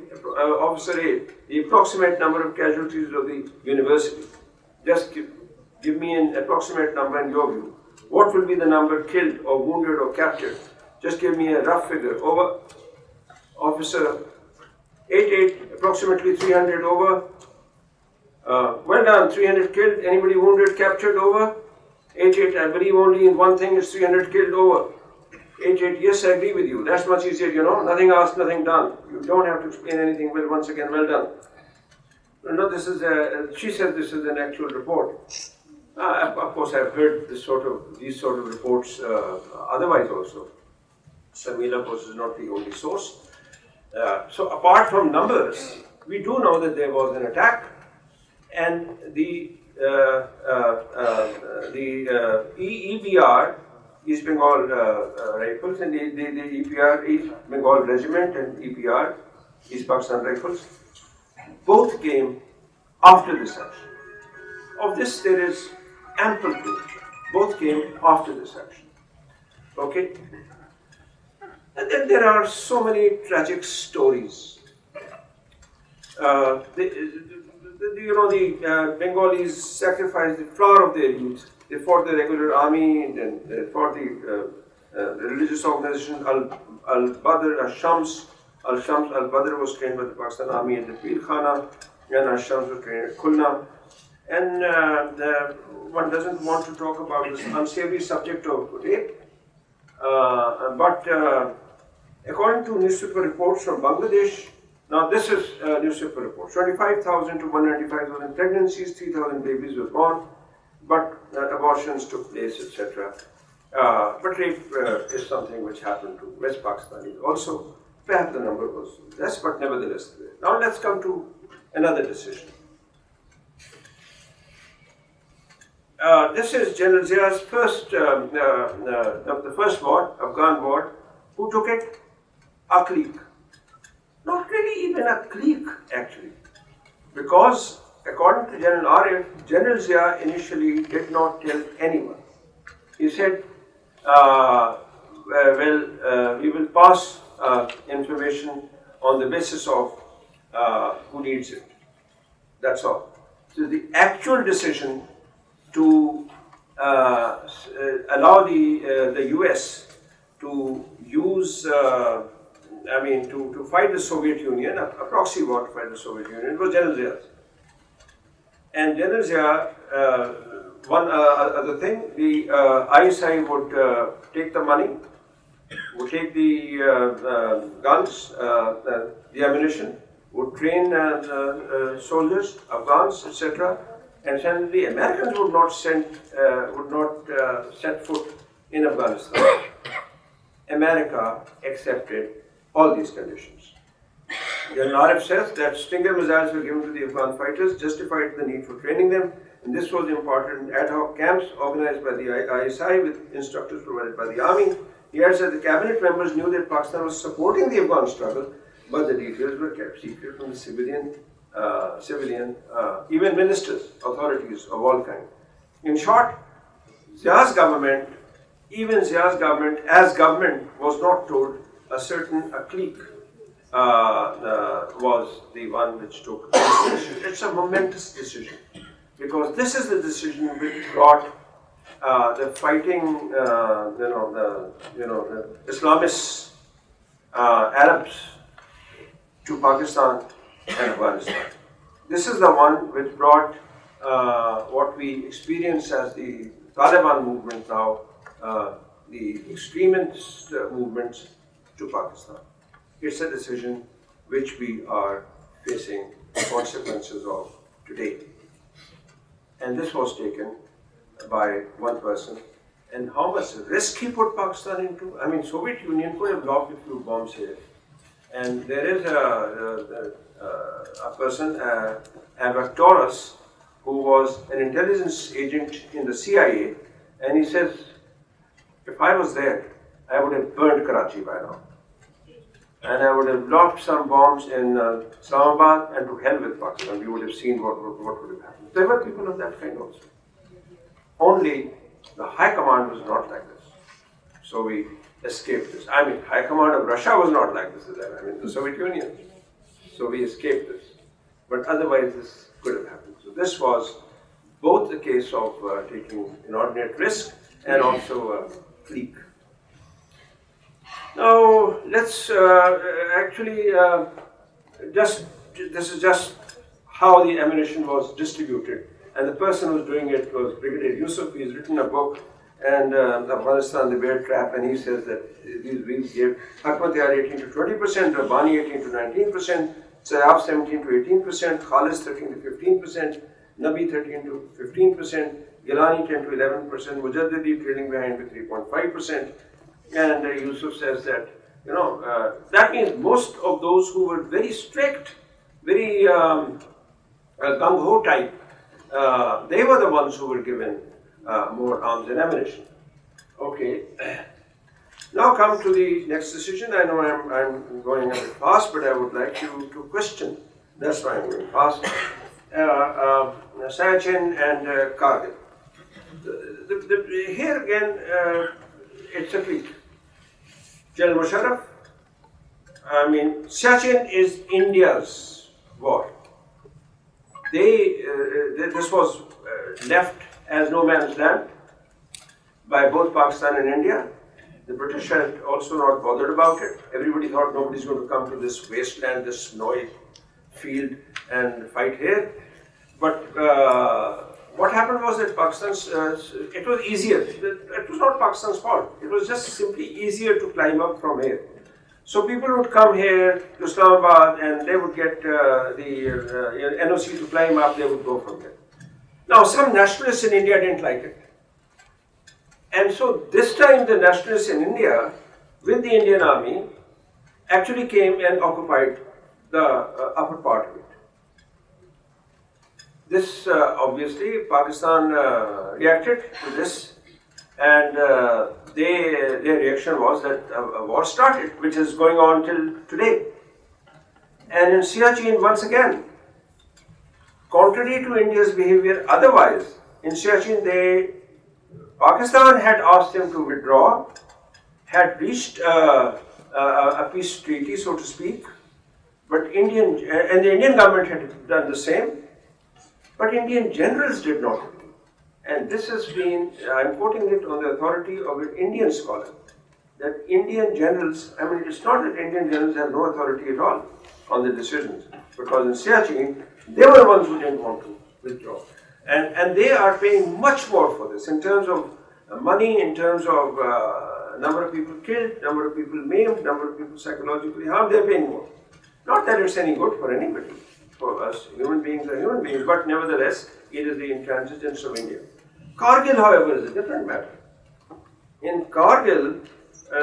Officer A, the approximate number of casualties of the university? Just give me an approximate number in your view. What will be the number killed or wounded or captured? Just give me a rough figure. Over. Officer 88, approximately 300 over. Well done, 300 killed. Anybody wounded, captured, over? 88, I believe only in one thing is 300 killed, over. 88, yes, I agree with you. That's much easier, Nothing asked, nothing done. You don't have to explain anything. Well, once again, well done. No, this is she said this is an actual report. Of course, I've heard these sort of reports otherwise also. Samila Post is not the only source. So apart from numbers, we do know that there was an attack, and the EBR, East Bengal Rifles, and the EPR, East Bengal Regiment, and EPR, East Pakistan Rifles, both came after this action. Of this there is ample proof. Both came after this action. Okay? And then there are so many tragic stories. The Bengalis sacrificed the flower of their youth. They fought the regular army, and then they fought the religious organization Al-Badr, Al-Shams. Al-Badr was trained by the Pakistan Army at the Pir Khana, and Al-Shams was trained at Khulna. And one doesn't want to talk about this unsavory subject of rape, but according to newspaper reports from Bangladesh, now this is newspaper reports, 25,000 to 195,000 pregnancies, 3,000 babies were born, but abortions took place, etc. But rape is something which happened to West Pakistanis also. Perhaps the number was less, but nevertheless. Now let's come to another decision. This is General Zia's first, the first ward, Afghan ward. Who took it? A clique. Not really even a clique, actually. Because according to General Arif, General Zia initially did not tell anyone. He said, we will pass information on the basis of who needs it. That's all. So the actual decision to allow the US to use, to fight the Soviet Union, a proxy war to fight the Soviet Union, was General Zia's. And General Zia, one other thing, the ISI would take the money, would take the guns, the ammunition, would train soldiers, Afghans, etc. And then the Americans would not set foot in Afghanistan. America accepted all these conditions. General Arif says that Stinger missiles were given to the Afghan fighters, justified the need for training them, and this was imparted in ad hoc camps organized by the ISI with instructors provided by the army. He adds that the cabinet members knew that Pakistan was supporting the Afghan struggle, but the details were kept secret from the civilian, even ministers, authorities of all kinds. In short, Zia's government, even Zia's government, as government, was not told a clique was the one which took this decision. It's a momentous decision because this is the decision which brought the fighting, the Islamists, Arabs to Pakistan and Afghanistan. This is the one which brought what we experience as the Taliban movement now, the extremist movements to Pakistan. It's a decision which we are facing the consequences of today. And this was taken by one person. And how much risk he put Pakistan into? I mean, Soviet Union could have dropped a few bombs here. And there is a person, Avaktoros, who was an intelligence agent in the CIA, and he says, if I was there, I would have burned Karachi by now. And I would have dropped some bombs in Islamabad, and to hell with Pakistan. We would have seen what would have happened. There were people of that kind also. Only the high command was not like this. So we escaped this. I mean, high command of Russia was not like this. I mean, the Soviet Union. So we escaped this. But otherwise, this could have happened. So this was both the case of taking inordinate risk and also a clique. Now, let's this is just how the ammunition was distributed. And the person who was doing it was Brigadier Yusuf. He's written a book, and Afghanistan, the Bear Trap, and he says that we gave Hikmat-e-Ali 18 to 20%, Rabbani 18 to 19%, Sayyaf 17 to 18%, Khalis 13 to 15%, Nabi 13 to 15%, Gilani 10 to 11%, Mujaddidi trailing behind with 3.5%. And Yusuf says that, that means most of those who were very strict, very gung-ho type, they were the ones who were given more arms and ammunition. Okay. Now come to the next decision. I know I'm going a bit fast, but I would like you to question. That's why I'm going fast. Siachen and Kargil. Here again, it's a clique. General Musharraf, Siachen is India's war. This was left as no man's land by both Pakistan and India. The British had also not bothered about it. Everybody thought nobody's going to come to this wasteland, this snowy field and fight here. But what happened was that it was easier. It was not Pakistan's fault. It was just simply easier to climb up from here. So people would come here to Islamabad and they would get the NOC to climb up, they would go from here. Now some nationalists in India didn't like it. And so this time the nationalists in India, with the Indian army, actually came and occupied the upper part of it. This obviously Pakistan reacted to this, and their reaction was that a war started, which is going on till today. And in Siachen, once again, contrary to India's behavior otherwise, in Siachen Pakistan had asked them to withdraw, had reached a peace treaty, so to speak, but the Indian government had done the same, but Indian generals did not. And this has been, I'm quoting it on the authority of an Indian scholar, that Indian generals, it's not that Indian generals have no authority at all on the decisions, because in Siachen, they were the ones who didn't want to withdraw. And they are paying much more for this in terms of money, in terms of number of people killed, number of people maimed, number of people psychologically harmed. They're paying more. Not that it's any good for anybody. For us, human beings are human beings, but nevertheless, it is the intransigence of India. Kargil, however, is a different matter. In Kargil,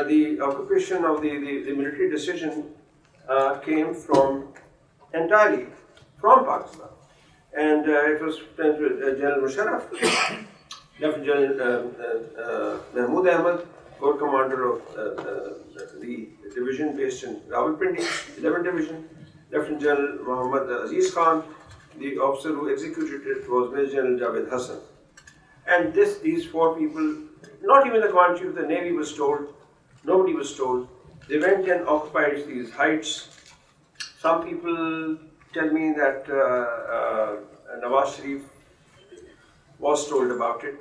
the occupation of the military decision came entirely from Pakistan. And it was General Musharraf, Lieutenant General Mahmood Ahmad, Corps Commander of the division based in Rawalpindi, 11th Division, Lieutenant General Muhammad Aziz Khan. The officer who executed it was Major General Javed Hassan. And these four people, not even the Commander Chief of the Navy was told, nobody was told. They went and occupied these heights. Some people tell me that Nawaz Sharif was told about it.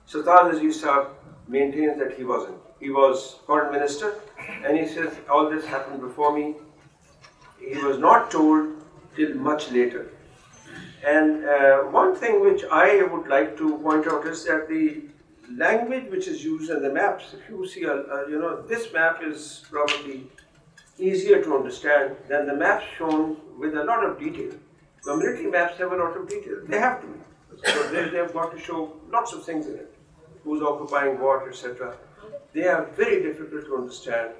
Sartaj Aziz Saab maintains that he wasn't. He was foreign minister, and he says all this happened before me. He was not told till much later. And one thing which I would like to point out is that the language which is used in the maps, if you see, this map is probably easier to understand than the maps shown with a lot of detail. The military maps have a lot of detail. They have to be. So they have got to show lots of things in it. Who's occupying what, etc. They are very difficult to understand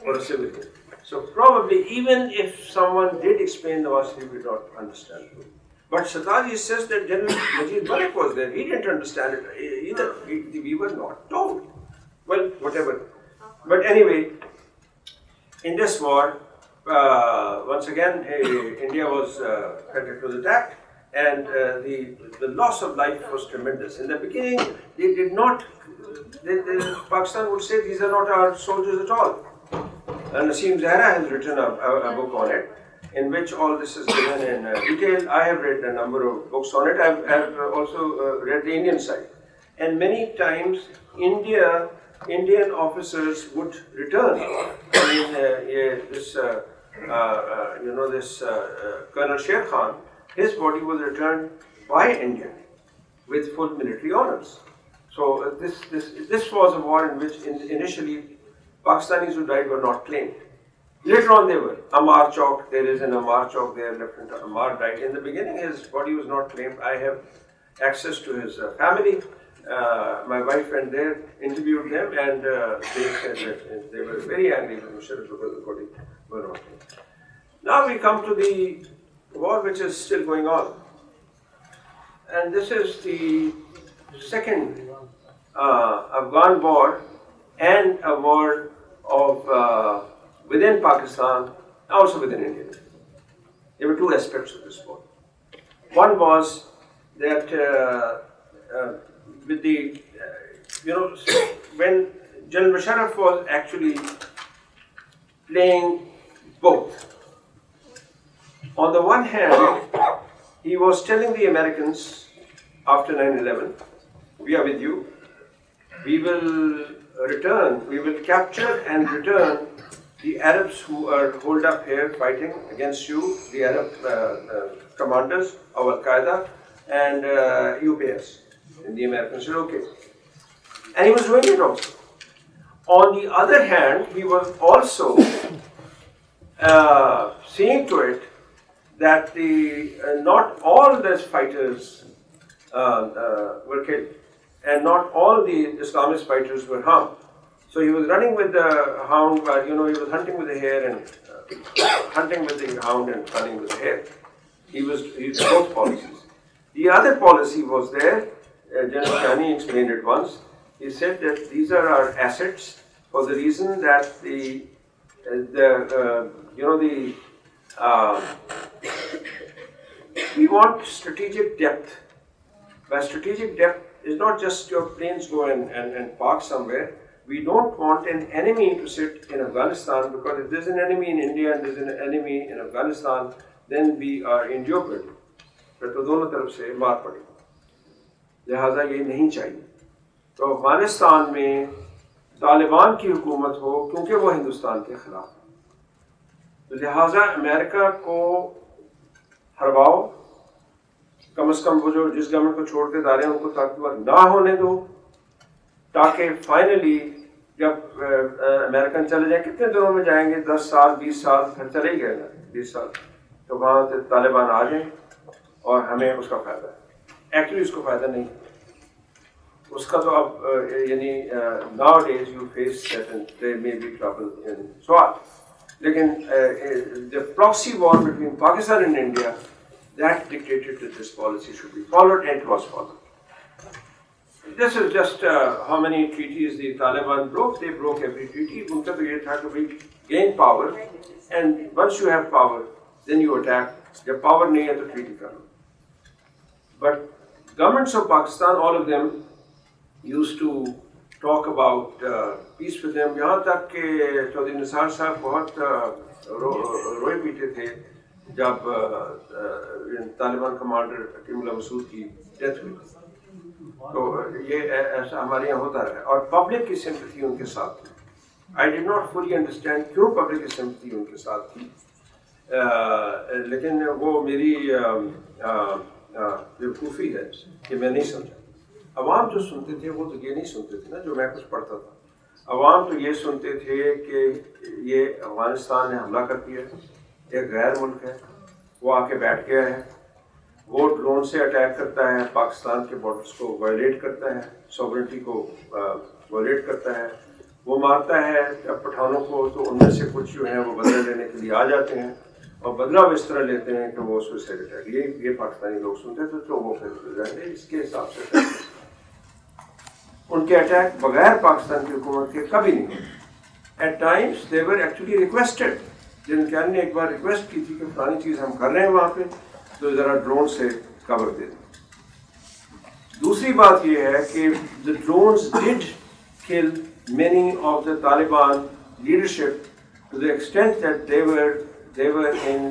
for a civilian. So probably even if someone did explain Nawaz Sharif, we would not understand it. But Sartaj says that General Majid Malik was there. He didn't understand it either. We were not told. Well, whatever. But anyway, in this war, once again, India was attacked, and the loss of life was tremendous. In the beginning, they did not. Pakistan would say these are not our soldiers at all. And Naseem Zahra has written a book on it, in which all this is given in detail. I have read a number of books on it. I've also read the Indian side. And many times, Indian officers would return. This Colonel Sher Khan, his body was returned by India with full military honors. So this was a war in which initially Pakistanis who died were not claimed. Later on they were. Amar Chowk, there is an Amar Chowk there, Lieutenant Amar died. In the beginning his body was not claimed. I have access to his family. my wife went there, interviewed them, and they said that they were very angry with Musharraf because of what he were not doing. Now we come to the war which is still going on. And this is the second Afghan war and a war of within Pakistan, also within India. There were two aspects of this war. One was that with the, when General Musharraf was actually playing both. On the one hand, he was telling the Americans after 9/11, we are with you, we will capture and return the Arabs who are holed up here fighting against you, the Arab commanders of Al-Qaeda and UPS. And the Americans said, okay. And he was doing it also. On the other hand, he was also seeing to it that not all the fighters were killed and not all the Islamist fighters were harmed. So he was running with the hound, he was hunting with the hare and hunting with the hound and running with the hare. He was both policies. The other policy was there, General Shani explained it once. He said that these are our assets for the reason that we want strategic depth. By strategic depth is not just your planes go and park somewhere. We don't want an enemy to sit in Afghanistan, because if there's an enemy in India and there's an enemy in Afghanistan, then we are in jeopardy. پھر تو دونوں طرف سے مار پڑی. لہٰذا یہ نہیں چاہیے. تو افغانستان میں طالبان کی حکومت ہو کیونکہ وہ ہندوستان کے خلاف ہے. تو لہٰذا امریکہ کو ہرواؤ, کم از کم وہ جو جس گورنمنٹ کو چھوڑ کے جا رہے ہیں ان کو طاقتور نہ ہونے دو, تاکہ فائنلی جب امریکن چلے جائیں, کتنے دنوں میں جائیں گے, 10 سال 20 سال, پھر چلے ہی گئے نا 20 سال, تو وہاں سے طالبان آ جائیں اور ہمیں اس کا فائدہ ہے. ایکچولی اس کو فائدہ نہیں, اس کا تو اب یعنی nowadays you face that there may be trouble in Swat. لیکن the proxy war between Pakistan and India, that dictated that this policy should be followed, and it was followed. This is just how many treaties the Taliban broke. They broke every treaty. Unka to ye tha ki gain power, and once you have power, then you attack. Jab power nahi hai to treaty karo. But governments of Pakistan, all of them, used to talk about peace with them. یہاں تک کہ چودھری نثار صاحب بہت روئے پیٹے تھے جب Taliban commander حکیم اللہ مسعود کی ڈیتھ ہوئی. تو یہ ایسا ہمارے یہاں ہوتا رہا, اور پبلک کی سمپتھی ان کے ساتھ تھی. آئی ڈڈ ناٹ فلی انڈرسٹینڈ کیوں پبلک کی سمپتھی ان کے ساتھ تھی, لیکن وہ میری بیوقوفی ہے کہ میں نہیں سمجھا. عوام جو سنتے تھے وہ تو یہ نہیں سنتے تھے نا جو میں کچھ پڑھتا تھا. عوام تو یہ سنتے تھے کہ یہ افغانستان نے حملہ کر دیا, ایک غیر ملک ہے, وہ آ کے بیٹھ گیا ہے, وہ ڈرون سے اٹیک کرتا ہے, پاکستان کے بارڈرز کو وائلیٹ کرتا ہے, سوورنٹی کو وائلیٹ کرتا ہے, وہ مارتا ہے پٹھانوں کو, تو ان میں سے کچھ جو ہیں وہ بدلہ لینے کے لیے آ جاتے ہیں, اور بدلہ وہ اس طرح لیتے ہیں کہ وہ سوسائڈ اٹیک. یہ پاکستانی لوگ سنتے تھے, تو وہ پھر اس کے حساب سے ان کے اٹیک بغیر پاکستان کی حکومت کے کبھی نہیں. At times they were actually requested. جن کیان نے ایک بار ریکویسٹ کی تھی کہ فلانی چیز ہم کر رہے ہیں وہاں پہ, تو ذرا ڈرون سے کور دے دیں. دوسری بات یہ ہے کہ the drones did kill many of the Taliban leadership to the extent that they were in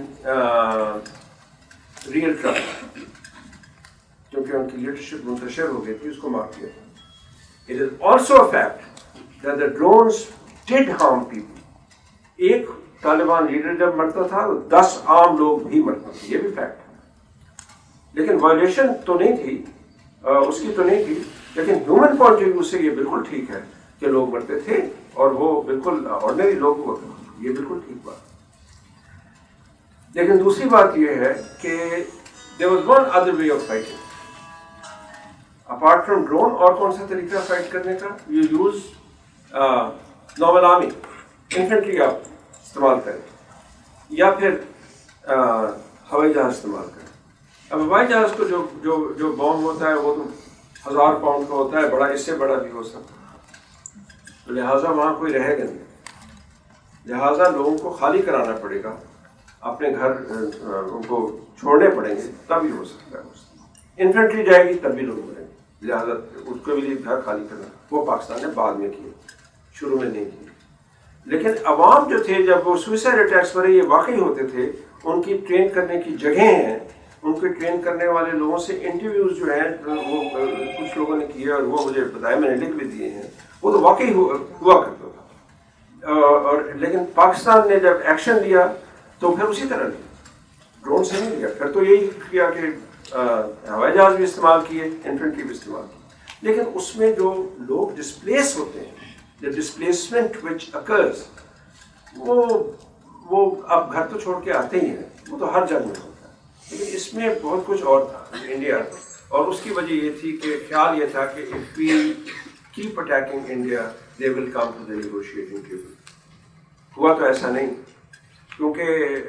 real trouble, کیونکہ ان کی لیڈرشپ منتشر ہو گئی تھی, اس کو مار دیا. It is also a fact that the drones did harm people. ایک طالبان لیڈر جب مرتا تھا تو 10 عام لوگ بھی مرتے تھے, یہ بھی فیکٹ ہے. لیکن وائلیشن تو نہیں تھی, اس کی تو نہیں تھی, لیکن ہیومن پوائنٹ آف ویو سے یہ بالکل ٹھیک ہے کہ لوگ مرتے تھے, اور وہ بالکل آرڈنری لوگ ہوتے تھے, یہ بالکل ٹھیک بات. لیکن دوسری بات یہ ہے کہ there was one other way of fighting. اب اپارٹ فرام ڈرون اور کون سا طریقہ فائٹ کرنے کا؟ You use normal army infantry آپ استعمال کریں یا پھر ہوائی جہاز استعمال کریں. اب ہوائی جہاز کو جو بام ہوتا ہے وہ تو 1000 پاؤنڈ کا ہوتا ہے, بڑا اس سے بڑا بھی ہو سکتا ہے, تو لہٰذا وہاں کوئی رہے گا نہیں, لہٰذا لوگوں کو خالی کرانا پڑے گا, اپنے گھر ان کو چھوڑنے پڑیں گے تب ہی ہو سکتا ہے. انفینٹری جائے گی تب بھی لوگ مریں گے, لہٰذا اس کو بھی گھر خالی کرنا. وہ پاکستان نے بعد میں کیے, شروع میں نہیں کیے. لیکن عوام جو تھے جب وہ سوئسائڈ اٹیکس پر یہ واقعی ہوتے تھے, ان کی ٹرین کرنے کی جگہیں ہیں, ان کے ٹرین کرنے والے لوگوں سے انٹرویوز جو ہیں وہ کچھ لوگوں نے کیے اور وہ مجھے بتایا, میں نے لکھ بھی دیے ہیں, وہ تو واقعی ہوا کرتا تھا. اور لیکن پاکستان نے جب ایکشن لیا تو پھر اسی طرح لیا, ڈرون سے نہیں لیا. پھر تو یہی کیا کہ ہوائی جہاز بھی استعمال کیے, انفینٹری بھی استعمال کی. لیکن اس میں جو لوگ ڈسپلیس ہوتے ہیں, the displacement which occurs, وہ اب گھر تو چھوڑ کے آتے ہی ہیں, وہ تو ہر جگہ میں ہوتا ہے. لیکن اس میں بہت کچھ اور تھا انڈیا, اور اس کی وجہ یہ تھی کہ خیال یہ تھا کہ if we keep attacking India, they will come to the negotiating table. ہوا تو ایسا نہیں, کیونکہ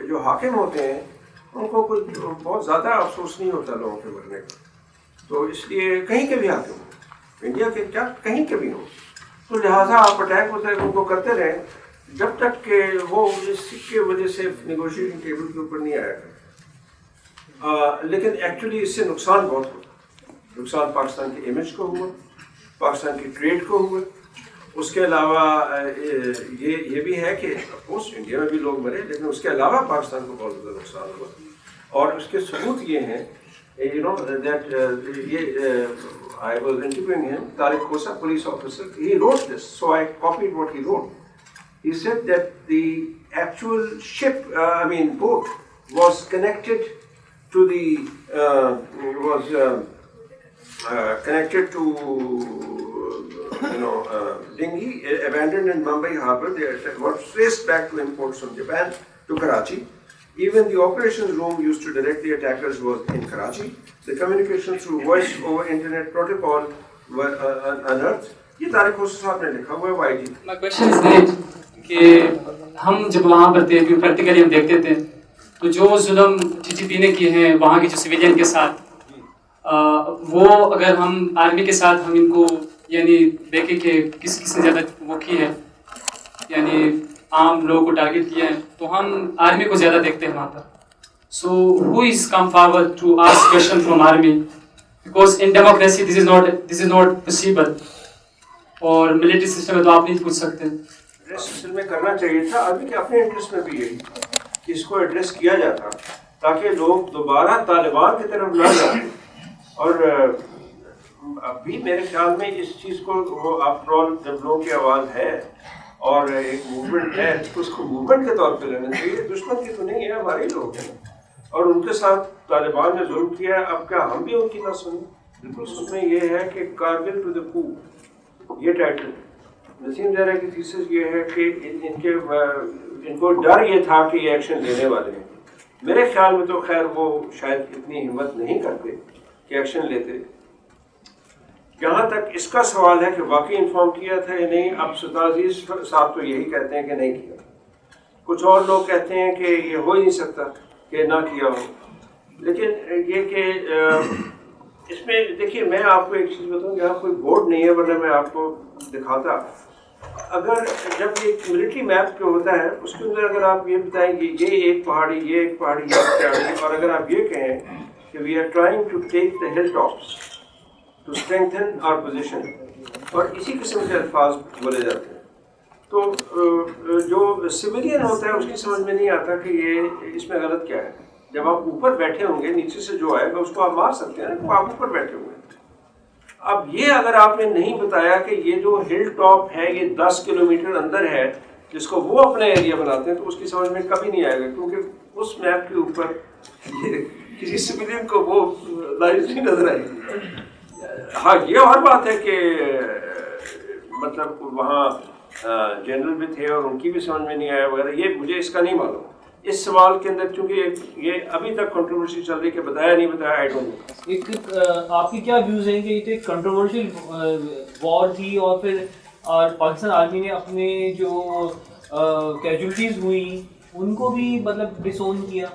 جو حاکم ہوتے ہیں ان کو کچھ بہت زیادہ افسوس نہیں ہوتا لوگوں کے مرنے کا. تو اس لیے کہیں کے بھی حاکم ہوں, انڈیا کے کیا کہیں کے بھی ہوں, تو لہٰذا آپ اٹیک ہوتا ہے ان کو کرتے رہیں جب تک کہ وہ اس کی وجہ سے نیگوشیشن ٹیبل کے اوپر نہیں آیا کرتا. لیکن ایکچولی اس سے نقصان بہت ہوا. نقصان پاکستان کی امیج کو ہوا, پاکستان کی ٹریڈ کو ہوا. اس کے علاوہ یہ بھی ہے کہ انڈیا میں بھی لوگ مرے, لیکن اس کے علاوہ پاکستان کو بہت زیادہ نقصان ہوا. اور اس کے ثبوت یہ ہیں, you know, that I was interviewing him, Tariq Khosa, police officer. He wrote this, so I copied what he wrote. He said that the actual ship, boat, was connected to dinghy abandoned in Mumbai harbour. They were traced back to imports from Japan to Karachi. Even the operations room used to direct the attackers was in Karachi. The communication through voice over internet protocol were unearthed. یہ طارق خوشی صاحب نے لکھا ہوا ہے Y G. My question is that کہ ہم جب وہاں پر تھے, پریکٹیکلی ہم دیکھتے تھے, تو جو ظلم TTP نے کیے ہیں وہاں کے جو سویلین کے ساتھ, وہ اگر ہم آرمی کے ساتھ ہم ان کو یعنی دیکھیں کہ کس نے زیادہ وہ کی ہے, یعنی عام لوگوں کو ٹارگیٹ کیا ہے, تو ہم آرمی کو زیادہ دیکھتے ہیں وہاں پر. So who is come forward to ask question from army? Because in democracy this is not possible. اور ملٹری سسٹم میں تو آپ نہیں پوچھ سکتے. ایڈریس میں کرنا چاہیے تھا آرمی کے اپنے انٹرسٹ میں بھی یہی کہ اس کو ایڈریس کیا جاتا تاکہ لوگ دوبارہ طالبان کی طرف نہ جائیں. اور ابھی میرے خیال میں اس چیز کو وہ آفٹر آل جب لوگوں کی آواز ہے اور ایک موومنٹ ہے تو اس کو موومنٹ کے طور پہ لینا چاہیے. دشمن کی تو نہیں ہے, ہمارے لوگ ہیں, اور ان کے ساتھ طالبان نے ظلم کیا ہے. اب کیا ہم بھی ان کی نہ سنیں؟ بالکل. اس میں یہ ہے کہ کارگل ٹو دا کو, یہ ٹائٹل نسیم زہرا کی تھیسس یہ ہے کہ ان کو ڈر یہ تھا کہ یہ ایکشن لینے والے ہیں. میرے خیال میں تو خیر وہ شاید اتنی ہمت نہیں کرتے کہ ایکشن لیتے. جہاں تک اس کا سوال ہے کہ واقعی انفارم کیا تھا یا نہیں, اب سلطان عزیز صاحب تو یہی کہتے ہیں کہ نہیں کیا. کچھ اور لوگ کہتے ہیں کہ یہ ہو ہی نہیں سکتا کہ نہ کیا ہو. لیکن یہ کہ اس میں دیکھیے میں آپ کو ایک چیز بتاؤں, یہاں کوئی بورڈ نہیں ہے ورنہ میں آپ کو دکھاتا. اگر جب ایک ملٹری میپ جو ہوتا ہے اس کے اندر اگر آپ یہ بتائیں کہ یہ ایک پہاڑی, یہ ایک پہاڑی, یہ ایک پہاڑی, اور اگر آپ یہ کہیں کہ we are trying to take the hill tops to strengthen our position, اور اسی قسم کے الفاظ بولے جاتے ہیں, تو جو سویلین ہوتا ہے اس کی سمجھ میں نہیں آتا کہ یہ اس میں غلط کیا ہے. جب آپ اوپر بیٹھے ہوں گے, نیچے سے جو آئے گا اس کو آپ مار سکتے ہیں نا, تو آپ اوپر بیٹھے ہوئے ہیں. اب یہ اگر آپ نے نہیں بتایا کہ یہ جو ہل ٹاپ ہے یہ 10 کلومیٹر اندر ہے جس کو وہ اپنا ایریا بناتے ہیں, تو اس کی سمجھ میں کبھی نہیں آئے گا, کیونکہ اس میپ کے اوپر کسی سویلین کو وہ لائنز نہیں نظر آئی. ہاں یہ اور بات ہے کہ مطلب وہاں جنرل بھی تھے اور ان کی بھی سمجھ میں نہیں آیا وغیرہ, یہ مجھے اس کا نہیں معلوم. اس سوال کے اندر چونکہ یہ ابھی تک کنٹروورسی چل رہی کہ بتایا نہیں بتایا، آئی ڈونٹ نو. ایک آپ کی کیا ویوز ہیں کہ یہ تو ایک کنٹروورشل وار تھی اور پھر پاکستان آرمی نے اپنے جو کیجولٹیز ہوئیں ان کو بھی مطلب ڈسون کیا؟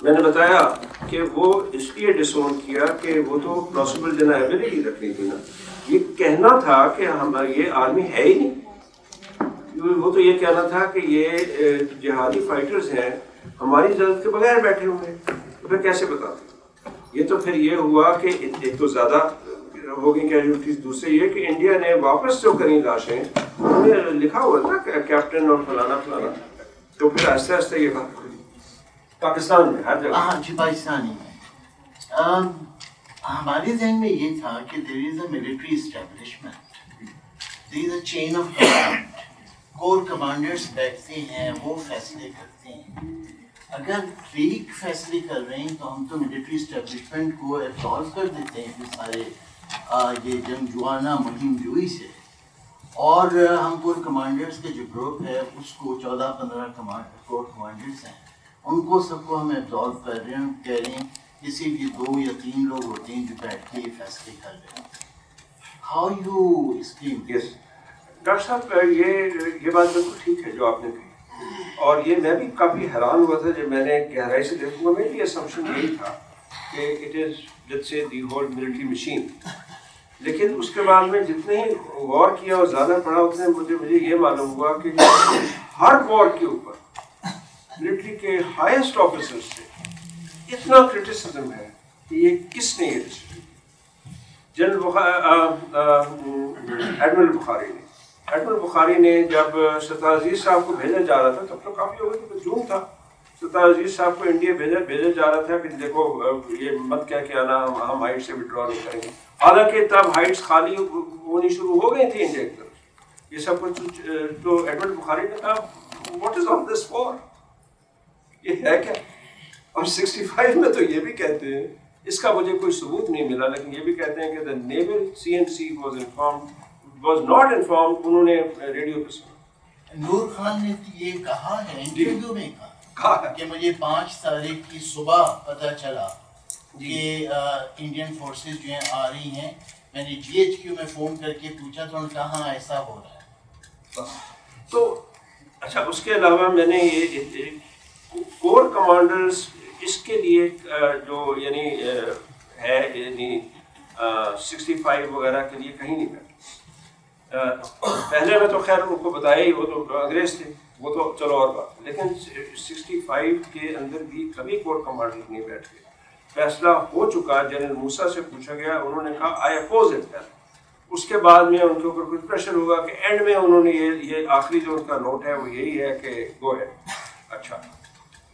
میں نے بتایا کہ وہ اس لیے ڈسون کیا کہ وہ تو پاسبل ڈینائبلٹی رکھنی تھی نا. یہ کہنا تھا کہ ہم یہ آرمی ہے ہی نہیں. وہ تو یہ کہنا تھا کہ یہ جہادی فائٹرز ہیں، ہماری اجازت کے بغیر بیٹھے ہوئے ہیں، تو پھر کیسے بتاتے؟ یہ تو پھر یہ ہوا کہ ایک تو زیادہ ہو گئی کیجولٹیز، دوسرے یہ کہ انڈیا نے واپس جو کریں لاشیں انہوں نے لکھا ہوا تھا کیپٹن اور فلانا فلانا. تو پھر آہستہ آہستہ یہ بات ہوئی پاکستان میں ہر جگہ. ہاں جی، پاکستانی میں ہمارے ذہن میں یہ تھا کہ there is a military establishment, there is a chain of command, corps commanders بیٹھتے ہیں، وہ فیصلے کرتے ہیں. اگر ٹھیک فیصلے کر رہے ہیں تو ہم تو ملٹری اسٹیبلشمنٹ کو ایبزارو کر دیتے ہیں کہ سارے یہ جنگجوانہ مہم جوئی سے، اور ہم کور کمانڈرز کے جو گروپ ہے اس کو 14-15 کور کمانڈرز ہیں، ان کو سب کو ہم ایبزارو کر رہے ہیں، کہہ رہے ہیں کسی بھی 2 یا 3 لوگ ہوتے ہیں جو بیٹھ کے یہ فیصلے کر رہے ہیں. How you scheme? Yes doctor صاحب، یہ بات بالکل ٹھیک ہے جو آپ نے کہی، اور یہ میں بھی کافی حیران ہوا تھا جب میں نے گہرائی سے دیکھوں گا. میری اسمپشن یہی تھا کہ it is let's say the whole military machine. لیکن اس کے بعد میں جتنے ہی غور کیا اور زیادہ پڑھا اتنے مجھے یہ معلوم ہوا کہ ہر وار کے اوپر ملٹری کے ہائیسٹ آفیسر سے اتنا کرٹیسزم ہے کہ یہ کس نے یہ ڈسیزن. ایڈمرل بخاری نے جب سلطان عزیز صاحب کو بھیجا جا رہا تھا تب تو کافی ہو گئی، جون تھا، سلطان عزیز صاحب کو انڈیا بھیجا جا رہا تھا کہ دیکھو یہ مت کیا کہ آنا ہم ہائٹ سے وڈرا نہیں کریں گے. حالانکہ تب ہائٹس خالی ہونی شروع ہو گئی تھی انڈیا کی طرف. یہ سب کچھ تو ایڈمرل بخاری نے کہا واٹ از آف دس وار، یہ ہے کیا. اور 65 میں تو یہ بھی کہتے ہیں، اس کا مجھے کوئی ثبوت نہیں ملا، لیکن یہ بھی کہتے ہیں کہ the naval CNC was not informed. انہوں نے ریڈیو پہ سنا. نور خان نے یہ کہا ہے انٹرویو میں کہا کہ مجھے 5 تاریخ کی صبح پتہ چلا کہ انڈین فورسز جو ہیں آ رہی ہیں. میں نے GHQ میں فون کر کے پوچھا تو انہوں نے کہا ہاں ایسا ہو رہا ہے. تو اچھا، اس کے علاوہ میں نے یہ کور کمانڈرز اس کے لیے جو یعنی ہے یعنی 65 وغیرہ کے لیے کہیں نہیں بیٹھے. پہلے میں تو خیر ان کو بتایا ہی، وہ تو انگریز تھے، وہ تو چلو اور بات، لیکن 65 کے اندر بھی کبھی کور کمانڈر نہیں بیٹھ گئے. فیصلہ ہو چکا، جنرل موسیٰ سے پوچھا گیا، انہوں نے کہا آئی اپوز اٹ. اس کے بعد میں ان کے اوپر کچھ پریشر ہوگا کہ اینڈ میں انہوں نے یہ آخری جو ان کا نوٹ ہے وہ یہی ہے کہ گو ہے. اچھا،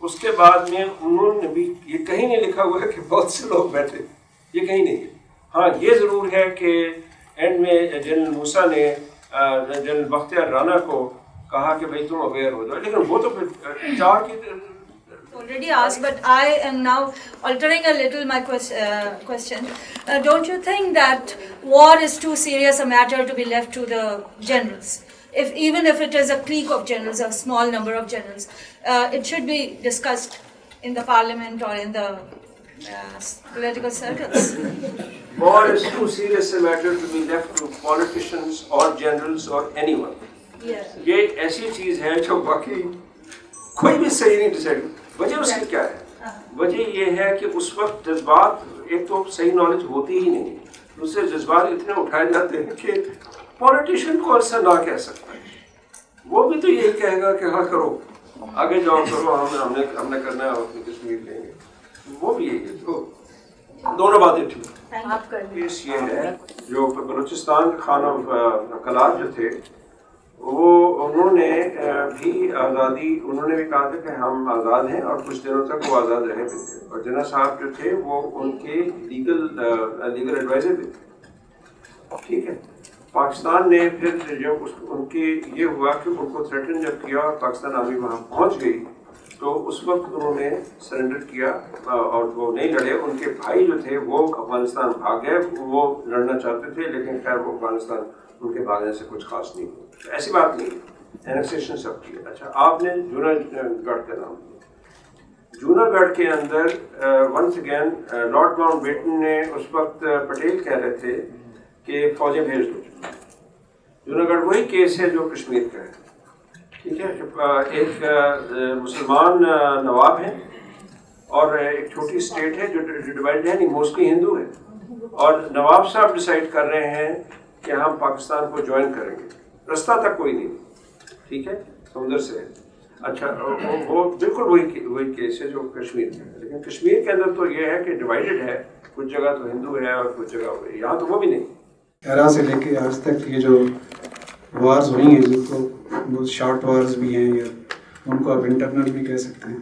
اس کے بعد میں انہوں نے بھی یہ کہیں نہیں لکھا ہوا ہے کہ بہت سے لوگ بیٹھے، یہ کہیں نہیں ہے. ہاں یہ ضرور ہے کہ اینڈ میں جنرل موسیٰ نے جنرل بختیار رانا کو کہا کہ بھائی تم اویئر ہو جاؤ، لیکن وہ تو پھر 4 کی already asked, but I am now altering a little my question. Don't you think that war is too serious a matter to be left to the generals? Even if it is a clique of generals, a small number of generals, it should be discussed in the parliament or in the political circles. War is too serious a matter to be left to politicians or generals or anyone. Yeah. یہ ایک ایسی چیز ہے جو باقی کوئی بھی صحیح نہیں ڈیسائڈ. وجہ اس کی کیا ہے؟ وجہ یہ ہے کہ اس وقت جذبات، ایک تو صحیح نالج ہوتی ہی نہیں، دوسرے جذبات اتنے اٹھائے جاتے ہیں کہ پولیٹیشین کو ایسا نہ کہہ سکتا ہے. وہ بھی تو یہی کہے گا کہ ہاں کرو، آگے جاؤ کرو، ہم نے کرنا ہے اور اپنی کشمیر لیں گے. وہ بھی یہی ہے. تو دونوں باتیں ٹھیک. کیس یہ ہے جو بلوچستان کے خانہ کلات جو تھے وہ انہوں نے بھی آزادی، انہوں نے بھی کہا تھا کہ ہم آزاد ہیں، اور کچھ دنوں تک وہ آزاد رہے بھی تھے. اور جناح صاحب جو تھے وہ ان کے لیگل ایڈوائزر بھی تھے. ٹھیک ہے. پاکستان نے پھر جب ان کے یہ ہوا کہ ان کو تھریٹن جب کیا اور پاکستان آرمی وہاں پہنچ گئی تو اس وقت انہوں نے سرنڈر کیا اور وہ نہیں لڑے. ان کے بھائی جو تھے وہ افغانستان بھاگ گئے، وہ لڑنا چاہتے تھے لیکن خیر وہ افغانستان ان کے بھاگنے سے کچھ خاص نہیں ہوئی. ایسی بات نہیں ہے. اینکسیشن سب کی. اچھا آپ نے جوناگڑھ کا نام لیا. جوناگڑھ کے اندر once again Lord Mountbatten نے اس وقت پٹیل کہہ رہے تھے کہ فوجیں بھیج دو. جوناگڑھ وہی کیس ہے جو کشمیر کا ہے. ٹھیک ہے, ایک مسلمان نواب ہیں اور ایک چھوٹی اسٹیٹ ہے جو ڈیوائڈ ہے, نہیں موسٹلی ہندو ہے, اور نواب صاحب ڈیسائیڈ کر رہے ہیں کہ ہم پاکستان کو جوائن کریں گے. رستہ تک کوئی نہیں, ٹھیک ہے, سمندر سے ہے. اچھا وہ بالکل وہی کیس ہے جو کشمیر کا ہے. لیکن کشمیر کے اندر تو یہ ہے کہ ڈیوائڈڈ ہے, کچھ جگہ تو ہندو ہے اور کچھ جگہ یہاں تو وہ بھی نہیں. 11 سے لے کے آج تک یہ جو وارز ہوئی ہیں, جن کو بہت شارٹ وارز بھی ہیں یا ان کو آپ انٹرنل بھی کہہ سکتے ہیں,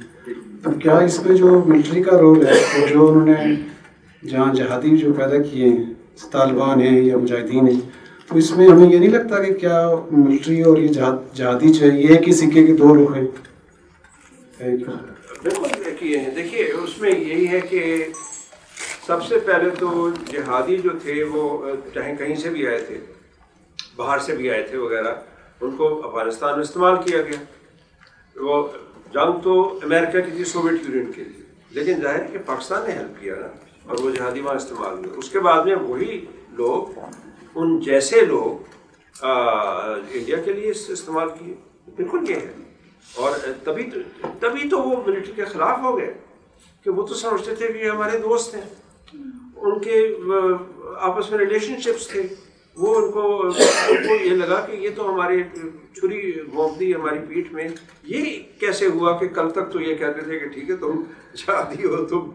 تو کیا اس میں جو ملٹری کا رول ہے, اور جو انہوں نے جہاں جہادی جو پیدا کیے ہیں, طالبان ہیں یا مجاہدین ہیں, تو اس میں ہمیں یہ نہیں لگتا کہ کیا ملٹری اور یہ جہادی جو ہے یہ ایک ہی سکے کے دو رخ ہیں؟ بالکل کیے ہیں. دیکھیے اس میں یہی ہے کہ سب سے پہلے تو جہادی جو تھے وہ چاہے کہیں سے بھی آئے تھے, باہر سے بھی آئے تھے وغیرہ, ان کو افغانستان میں استعمال کیا گیا. وہ جنگ تو امریکہ کی تھی, سوویت یونین کے لیے, لیکن ظاہر ہے کہ پاکستان نے ہیلپ کیا نا, اور وہ جہادی وہاں استعمال ہوئے. اس کے بعد میں وہی لوگ, ان جیسے لوگ انڈیا کے لیے استعمال کیے. بالکل یہ ہے. اور تبھی تو وہ ملٹری کے خلاف ہو گئے کہ وہ تو سمجھتے تھے کہ یہ ہمارے دوست ہیں, ان کے آپس میں ریلیشن شپس تھے. وہ ان کو یہ لگا کہ یہ تو ہماری چھری گھونپ دی ہماری پیٹھ میں. یہ کیسے ہوا کہ کل تک تو یہ کہتے تھے کہ ٹھیک ہے تم جہادی ہو, تم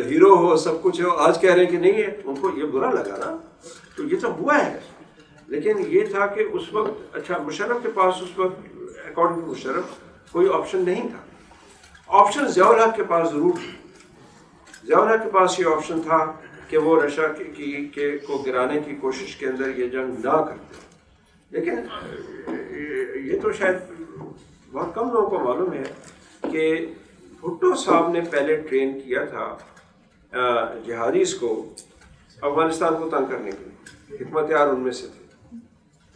ہیرو ہو, سب کچھ ہو, آج کہہ رہے ہیں کہ نہیں ہے. ان کو یہ برا لگا نا, تو یہ تو ہوا ہے. لیکن یہ تھا کہ اس وقت اچھا مشرف کے پاس اس وقت اکارڈنگ ٹو مشرف کوئی آپشن نہیں تھا. آپشن ضیاء الحق کے پاس ضرور تھی. ضیاء الحق کے پاس یہ آپشن تھا کہ وہ رشا کو گرانے کی کوشش کے اندر یہ جنگ نہ کرتے. لیکن یہ تو شاید بہت کم لوگوں کو معلوم ہے کہ بھٹو صاحب نے پہلے ٹرین کیا تھا جہادیز کو افغانستان کو تنگ کرنے کے لیے. حکمت یار ان میں سے تھے.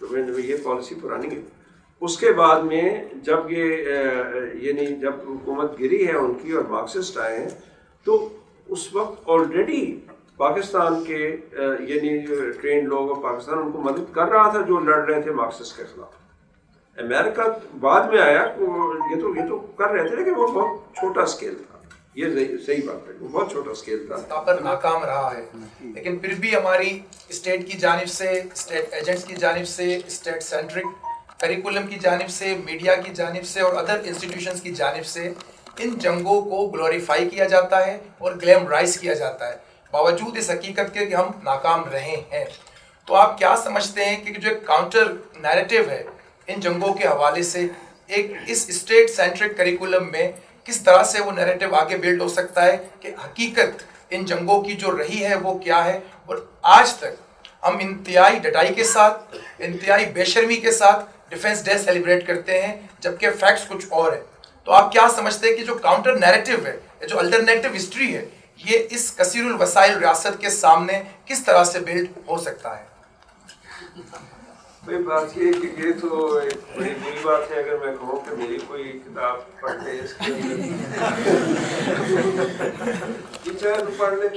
تو یہ پالیسی پرانی ہے. اس کے بعد میں جب یعنی جب حکومت گری ہے ان کی اور مارکسسٹ آئے ہیں, تو اس وقت آلریڈی پاکستان کے یعنی ٹرین لوگ اور پاکستان ان کو مدد کر رہا تھا جو لڑ رہے تھے مارکسسٹ کے خلاف. امریکہ بعد میں آیا, یہ تو کر رہے تھے, لیکن وہ بہت چھوٹا اسکیل تھا. یہ صحیح بات ہے, وہ بہت چھوٹا اسکیل تھا, پر ناکام رہا ہے. لیکن پھر بھی ہماری اسٹیٹ کی جانب سے, اسٹیٹ ایجنٹس کی جانب سے, اسٹیٹ سینٹرک کریکولم کی جانب سے, میڈیا کی جانب سے اور ادر انسٹیٹیوشنز کی جانب سے ان جنگوں کو گلوریفائی کیا جاتا ہے اور گلیم رائز کیا جاتا ہے, باوجود اس حقیقت کے کہ ہم ناکام رہے ہیں. تو آپ کیا سمجھتے ہیں کہ جو ایک کاؤنٹر نیریٹو ہے ان جنگوں کے حوالے سے, ایک اس اسٹیٹ سینٹرک کریکولم میں کس طرح سے وہ نیریٹو آگے بلڈ ہو سکتا ہے کہ حقیقت ان جنگوں کی جو رہی ہے وہ کیا ہے, اور آج تک ہم انتہائی ڈٹائی کے ساتھ, انتہائی بے شرمی کے ساتھ ڈیفنس ڈے سیلیبریٹ کرتے ہیں جبکہ فیکٹس کچھ اور ہیں. تو آپ کیا سمجھتے ہیں کہ جو کاؤنٹر نیریٹو ہے, جو الٹرنیٹو ہسٹری ہے, یہ اس کثیر الوسائل ریاست کے سامنے کس طرح سے بلڈ ہو سکتا ہے؟ بھائی بات یہ کہ یہ تو ایک بڑی بری بات ہے اگر میں کہوں کہ میری کوئی کتاب پڑھ لے اس کے پڑھ لے.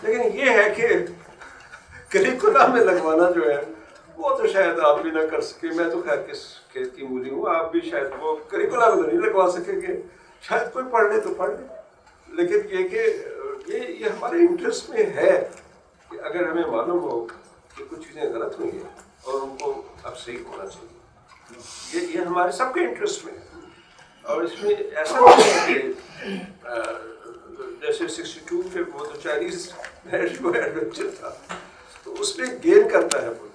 لیکن یہ ہے کہ کریکولم میں لگوانا جو ہے وہ تو شاید آپ بھی نہ کر سکے. میں تو خیر کس کھیت کی مولی ہوں, آپ بھی شاید وہ کریکولم میں نہیں لگوا سکیں گے. شاید کوئی پڑھ لے تو پڑھ لے, لیکن یہ کہ یہ ہمارے انٹرسٹ میں ہے کہ اگر ہمیں معلوم ہو کہ کچھ چیزیں غلط ہوئی ہیں اور ان کو اب صحیح ہونا چاہیے, یہ ہمارے سب کے انٹرسٹ میں ہے. اور اس میں ایسا نہیں ہے کہ جیسے 62 کے وہ تو چائنیز ایڈونچر تھا تو اس میں گین کرتا ہے وہ.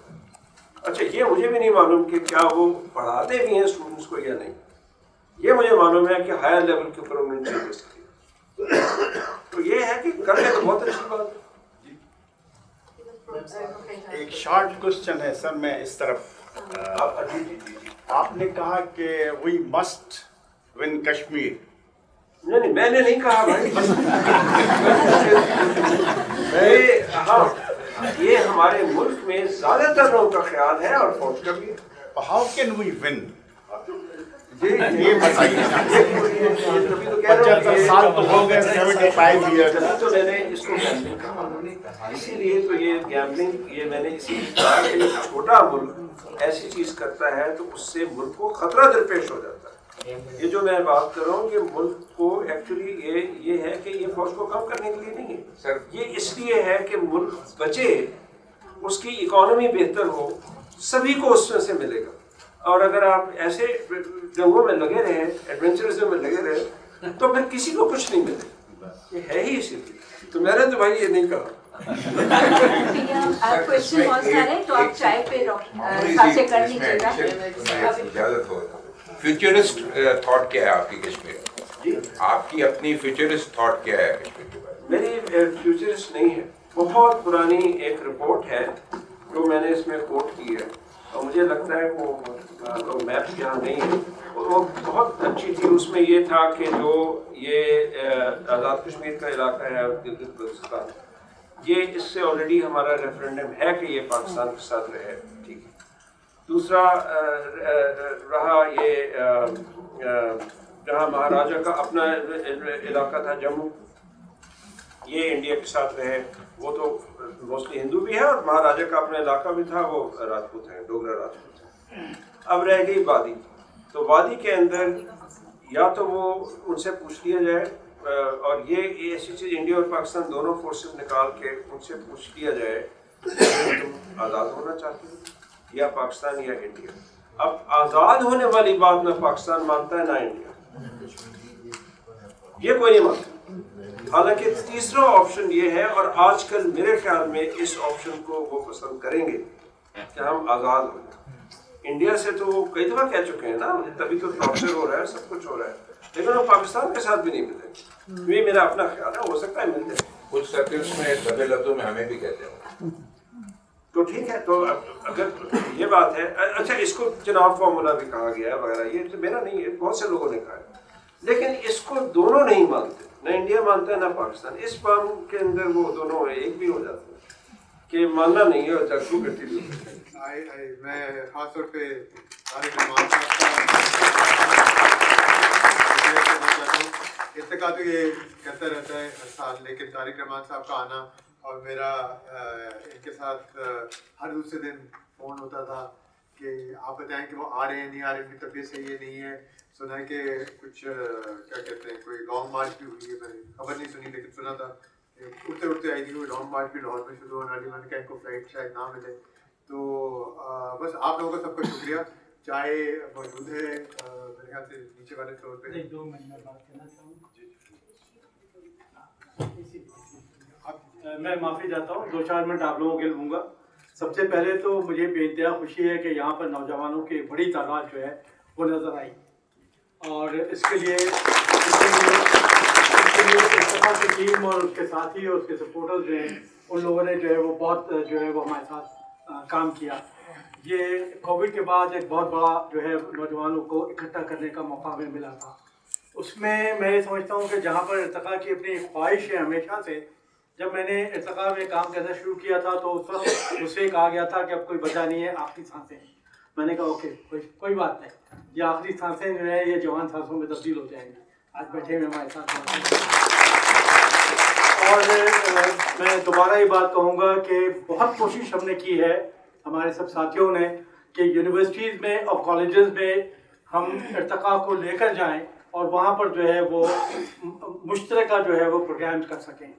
اچھا یہ مجھے بھی نہیں معلوم کہ کیا وہ پڑھاتے بھی ہیں اسٹوڈنٹس کو یا نہیں. یہ مجھے معلوم ہے کہ ہائر لیول کے اوپر انہوں نے چینجز کیے. تو یہ ہے کہ کر لیں تو بہت اچھی بات ہے. ایک شارٹ کوشچن ہے سر, میں اس طرف. آپ نے کہا کہ وی مسٹ ون کشمیر. نہیں میں نے نہیں کہا بھائی. ہاں یہ ہمارے ملک میں زیادہ تر لوگوں کا خیال ہے اور فوج کا بھی ہے. ہاؤ کین وی ون ये बताइए। 75 साल तो हो गए, 75 ईयर। तो मैंने इसको गैम्बलिंग कहा, इसीलिए तो ये गैम्बलिंग, ये मैंने इसीलिए कहा कि एक छोटा मुल्क ऐसी चीज करता है तो उससे मुल्क को खतरा दरपेश हो जाता है। ये जो मैं बात कर रहा हूँ कि मुल्क को एक्चुअली ये है कि ये फौज को कम करने के लिए नहीं है सर, ये इसलिए है कि मुल्क बचे, उसकी इकोनॉमी बेहतर हो, सभी को उसमें से मिलेगा। और अगर आप ऐसे जंगों में लगे रहे, एडवेंचरिज्म में लगे रहे, तो फिर किसी को कुछ नहीं मिलेगा। ये है ही इसीलिए। तो मैंने तो भाई ये नहीं कहा। आप क्वेश्चन बहुत सारे, तो आप चाय पे साथ से कर लीजिएगा। इजाजत हो, फ्यूचरिस्ट थॉट क्या है आपकी कश्मीर में? आपकी अपनी फ्यूचरिस्ट थॉट क्या है कश्मीर के बारे में? मेरी फ्यूचरिस्ट नहीं है, बहुत पुरानी एक रिपोर्ट है जो मैंने इसमें कोट की है, और मुझे लगता है वो मैप यहाँ नहीं है, वो बहुत अच्छी थी। उसमें ये था कि जो ये आज़ाद कश्मीर का इलाका है, गिलगित बल्तिस्तान, ये इससे ऑलरेडी हमारा रेफरेंडम है कि ये पाकिस्तान के साथ रहे, ठीक है। दूसरा रहा ये जहाँ महाराजा का अपना इलाका था जम्मू, ये इंडिया के साथ रहे, वो तो मोस्टली हिंदू भी है, और महाराजा का अपना इलाका भी था, वो राजपूत हैं, डोगरा राजपूत हैं। अब रह गई वादी, तो वादी के अंदर या तो वो उनसे पूछ लिया जाए, और ये ऐसी चीज़ इंडिया और पाकिस्तान दोनों फोर्सेस निकाल के उनसे पूछ लिया जाए तुम आज़ाद होना चाहते हो या पाकिस्तान या इंडिया। अब आज़ाद होने वाली बात ना पाकिस्तान मानता है ना इंडिया, ये कोई नहीं मानता। हालांकि तीसरा ऑप्शन ये है, और आजकल मेरे ख्याल में इस ऑप्शन को वो पसंद करेंगे कि हम आज़ाद हो जाए। इंडिया से तो वो कई दफ़ा कह चुके हैं ना, तभी तो टॉर्चर हो रहा है, सब कुछ हो रहा है, लेकिन वो पाकिस्तान के साथ भी नहीं मिलेंगे। ये मेरा अपना ख्याल है, हो सकता है मिल जाए। कुछ सर्कल्स में दबे लफ्जों में हमें भी कहते हैं, तो ठीक है। तो अगर ये बात है, अच्छा इसको चुनाव फार्मूला भी कहा गया है वगैरह, ये तो मेरा नहीं है, बहुत से लोगों ने कहा है, लेकिन इसको दोनों नहीं मानते, ना इंडिया मानता है ना पाकिस्तान। इस फॉर्म के अंदर वो दोनों एक भी हो जाते हैं कि मानना नहीं है और चाकू करती भी। मैं खास तौर पे तारिक रहमान इर्तिका तो ये कहता रहता है हर साल, लेकिन तारिक रहमान साहब का आना और मेरा इनके साथ हर दूसरे दिन फ़ोन होता था कि आप बताएं कि वो आ रहे हैं नहीं आ रहे, उनकी तबीयत सही है नहीं है। सुना है कि कुछ क्या कहते हैं कोई लॉन्ग मार्च भी हुई है, मैंने खबर नहीं सुनी लेकिन सुना था उड़ते उड़ते आई थी कोई लॉन्ग मार्च भी लाहौर में शुरू होने वाली। मैंने कहा इनको फ्लाइट शायद ना मिले। तो बस आप लोगों का सबका शुक्रिया। चाय मौजूद है मेरे ख्याल से नीचे वाले फ्लोर पे। 2 महीने बात करना चाहूँगा, मैं माफ़ी चाहता हूँ, 2-4 मिनट आप लोगों के लूँगा। सबसे पहले तो मुझे बेइंतहा खुशी है कि यहाँ पर नौजवानों की बड़ी तादाद जो है वो नज़र आई, और इसके लिए की टीम और उसके साथी और उसके सपोर्टर्स जो हैं उन लोगों ने जो है वो बहुत जो है वो हमारे साथ काम किया। ये कोविड के बाद एक बहुत बड़ा जो है नौजवानों को इकट्ठा करने का मौका हमें मिला था। उसमें मैं समझता हूँ कि जहाँ पर इर्तिका की अपनी ख्वाहिश है हमेशा से, जब मैंने इर्तिका में काम करना शुरू किया था तो उस वक्त मुझसे कहा गया था कि अब कोई बचा नहीं है, आखिरी सांसें। मैंने कहा ओके कोई बात नहीं, ये आखिरी सांसें जो है ये जवान सांसों में तब्दील हो जाएंगी। आज बैठे हुए हमारे साथ। और मैं दोबारा ये बात कहूँगा कि बहुत कोशिश हमने की है हमारे सब साथियों ने कि यूनिवर्सिटीज़ में और कॉलेजेस में हम इर्तिका को लेकर जाएं और वहाँ पर जो है वो मुश्तरका जो है वो प्रोग्राम कर सकें,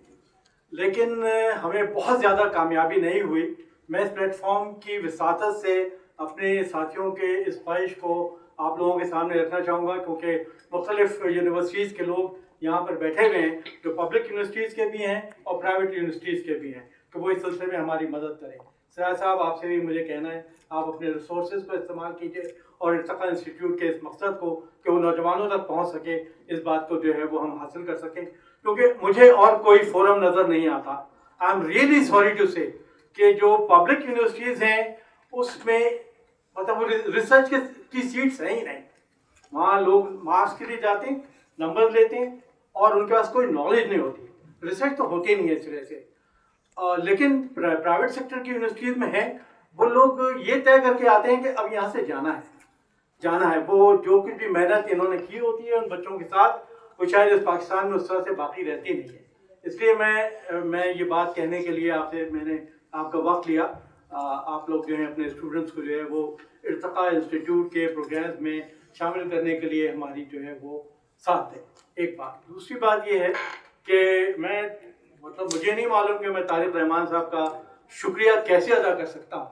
लेकिन हमें बहुत ज़्यादा कामयाबी नहीं हुई। मैं इस प्लेटफॉर्म की विसातत से अपने साथियों के इस ख्वाहिश को आप लोगों के सामने रखना चाहूँगा, क्योंकि मुख्तलिफ यूनिवर्सिटीज़ के लोग यहाँ पर बैठे हुए हैं जो पब्लिक यूनिवर्सिटीज़ के भी हैं और प्राइवेट यूनिवर्सिटीज़ के भी हैं, कि वो इस सिलसिले में हमारी मदद करें। सराय साहब, आपसे भी मुझे कहना है आप अपने रिसोर्सेज को इस्तेमाल कीजिए और इर्तिका इंस्टीट्यूट के इस मकसद को कि वो नौजवानों तक पहुँच सके, इस बात को जो है वो हम हासिल कर सकें, क्योंकि मुझे और कोई फोरम नज़र नहीं आता। I am really sorry to say कि जो पब्लिक यूनिवर्सिटीज़ हैं उसमें मतलब वो रिसर्च की सीट्स हैं ही नहीं। वहाँ लोग मार्क्स के लिए जाते हैं, नंबर लेते हैं और उनके पास कोई नॉलेज नहीं होती, रिसर्च तो होती नहीं है इस तरह से। लेकिन प्राइवेट सेक्टर की यूनिवर्सिटीज़ में है, वो लोग ये तय करके आते हैं कि अब यहाँ से जाना है, जाना है, वो जो कुछ भी मेहनत इन्होंने की होती है उन बच्चों के साथ, वो शायद इस पाकिस्तान में उस तरह से बाकी रहती नहीं है। इसलिए मैं ये बात कहने के लिए मैंने आपका वक्त लिया। आप लोग जो हैं अपने स्टूडेंट्स को जो है वो इर्तिका इंस्टीट्यूट के प्रोग्राम्स में शामिल करने के लिए हमारी जो है वो साथ है। एक बात। दूसरी बात ये है कि मुझे नहीं मालूम कि मैं तारिक रहमान साहब का शुक्रिया कैसे अदा कर सकता हूँ।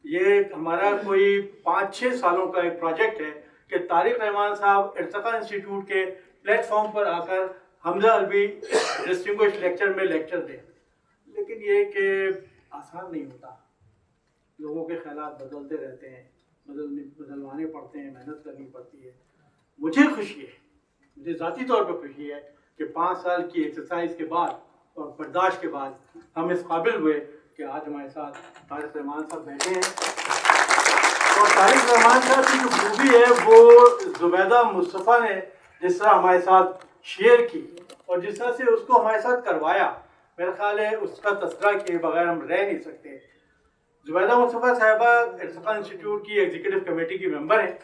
ये हमारा कोई 5-6 सालों का एक प्रोजेक्ट है कि तारिक रहमान साहब इर्तिका इंस्टीट्यूट के प्लेटफॉर्म पर आकर हमजा अलवी डिस्टिंग्विश्ड लेक्चर में लेक्चर दें, लेकिन ये कि आसान नहीं होता। लोगों के ख्यालात बदलते रहते हैं, बदलवाने पड़ते हैं, मेहनत करनी पड़ती है। मुझे खुशी है, मुझे ज़ाती तौर पर खुशी है कि 5 साल की एक्सरसाइज के बाद और बर्दाश्त के बाद हम इस काबिल हुए कि आज हमारे साथ तारिक रहमान साहब बैठे हैं। और तारिक रहमान साहब की जो खूबी है वो जुबैदा मुस्तफ़ा ने जिस तरह हमारे साथ शेयर की और जिस तरह से उसको हमारे साथ करवाया, मेरा ख्याल है उसका तस्करा किए बगैर हम रह नहीं सकते। जुबैदा मुस्तफ़ा साहिबा इर्तिका इंस्टीट्यूट की एग्जीक्यूटिव कमेटी की मेंबर हैं।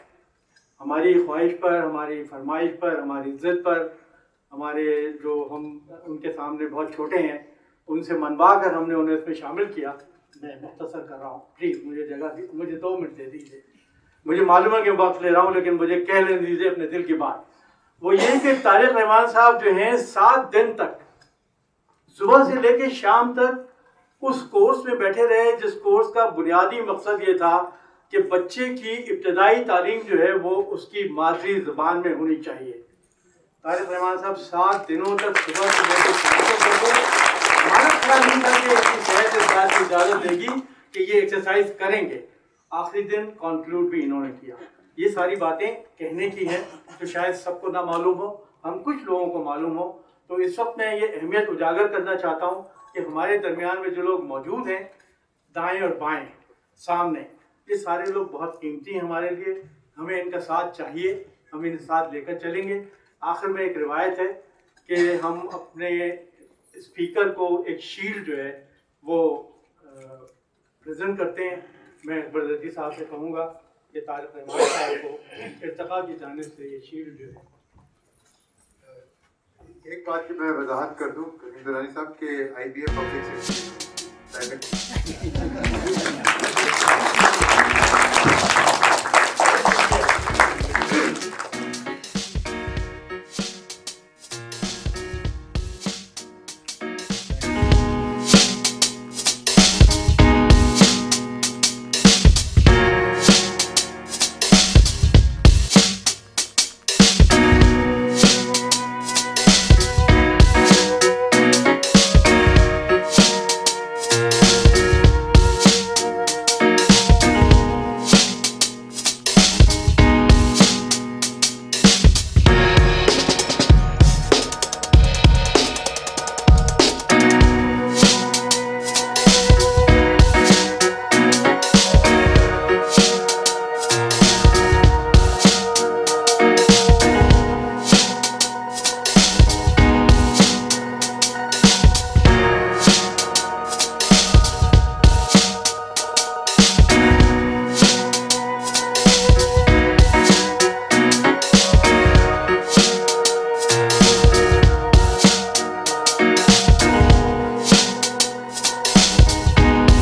हमारी ख्वाहिश पर, हमारी फरमाइश पर, हमारी ज़िद पर, हमारे जो हम उनके सामने बहुत छोटे हैं उनसे मनवा कर हमने उन्हें इसमें शामिल किया। मैं मुख्तसर कर रहा हूँ, प्लीज़ मुझे 2 मिनट दे दीजिए। मुझे मालूम है कि वक्त ले रहा हूँ, लेकिन मुझे कह लेने दीजिए अपने दिल की बात। वो ये कि तारिक रहमान साहब जो हैं 7 दिन तक सुबह से लेकर शाम तक उस कोर्स में बैठे रहे जिस कोर्स का बुनियादी मकसद ये था कि बच्चे की इब्तदाई तालीम जो है वो उसकी मादरी ज़बान में होनी चाहिए। तारिक रहमान साहब 7 दिनों तक सुबह से लेकर शाम तक बैठे। हमारा ख्याल नहीं था कि इसकी सेहत इस बात की इजाज़त देगी कि ये एक्सरसाइज करेंगे। आखिरी दिन कंक्लूड भी इन्होंने किया। ये सारी बातें कहने की हैं तो शायद सबको ना मालूम हो, हम कुछ लोगों को मालूम हो। तो इस वक्त मैं ये अहमियत उजागर करना चाहता हूँ कि हमारे दरमियान में जो लोग मौजूद हैं दाएं और बाएं सामने, ये सारे लोग बहुत कीमती हैं हमारे लिए। हमें इनका साथ चाहिए, हम इन्हें साथ लेकर चलेंगे। आखिर में एक रिवायत है कि हम अपने स्पीकर को एक शील्ड जो है वो प्रेजेंट करते हैं। मैं अकबर ज़की साहब से कहूँगा कि तारिक रहमान साहब को इर्तिका की जानिब से ये शील्ड जो है। एक बात की मैं वजाहत कर दूं, दुरानी साहब के IBA पब्लिक सेक्टर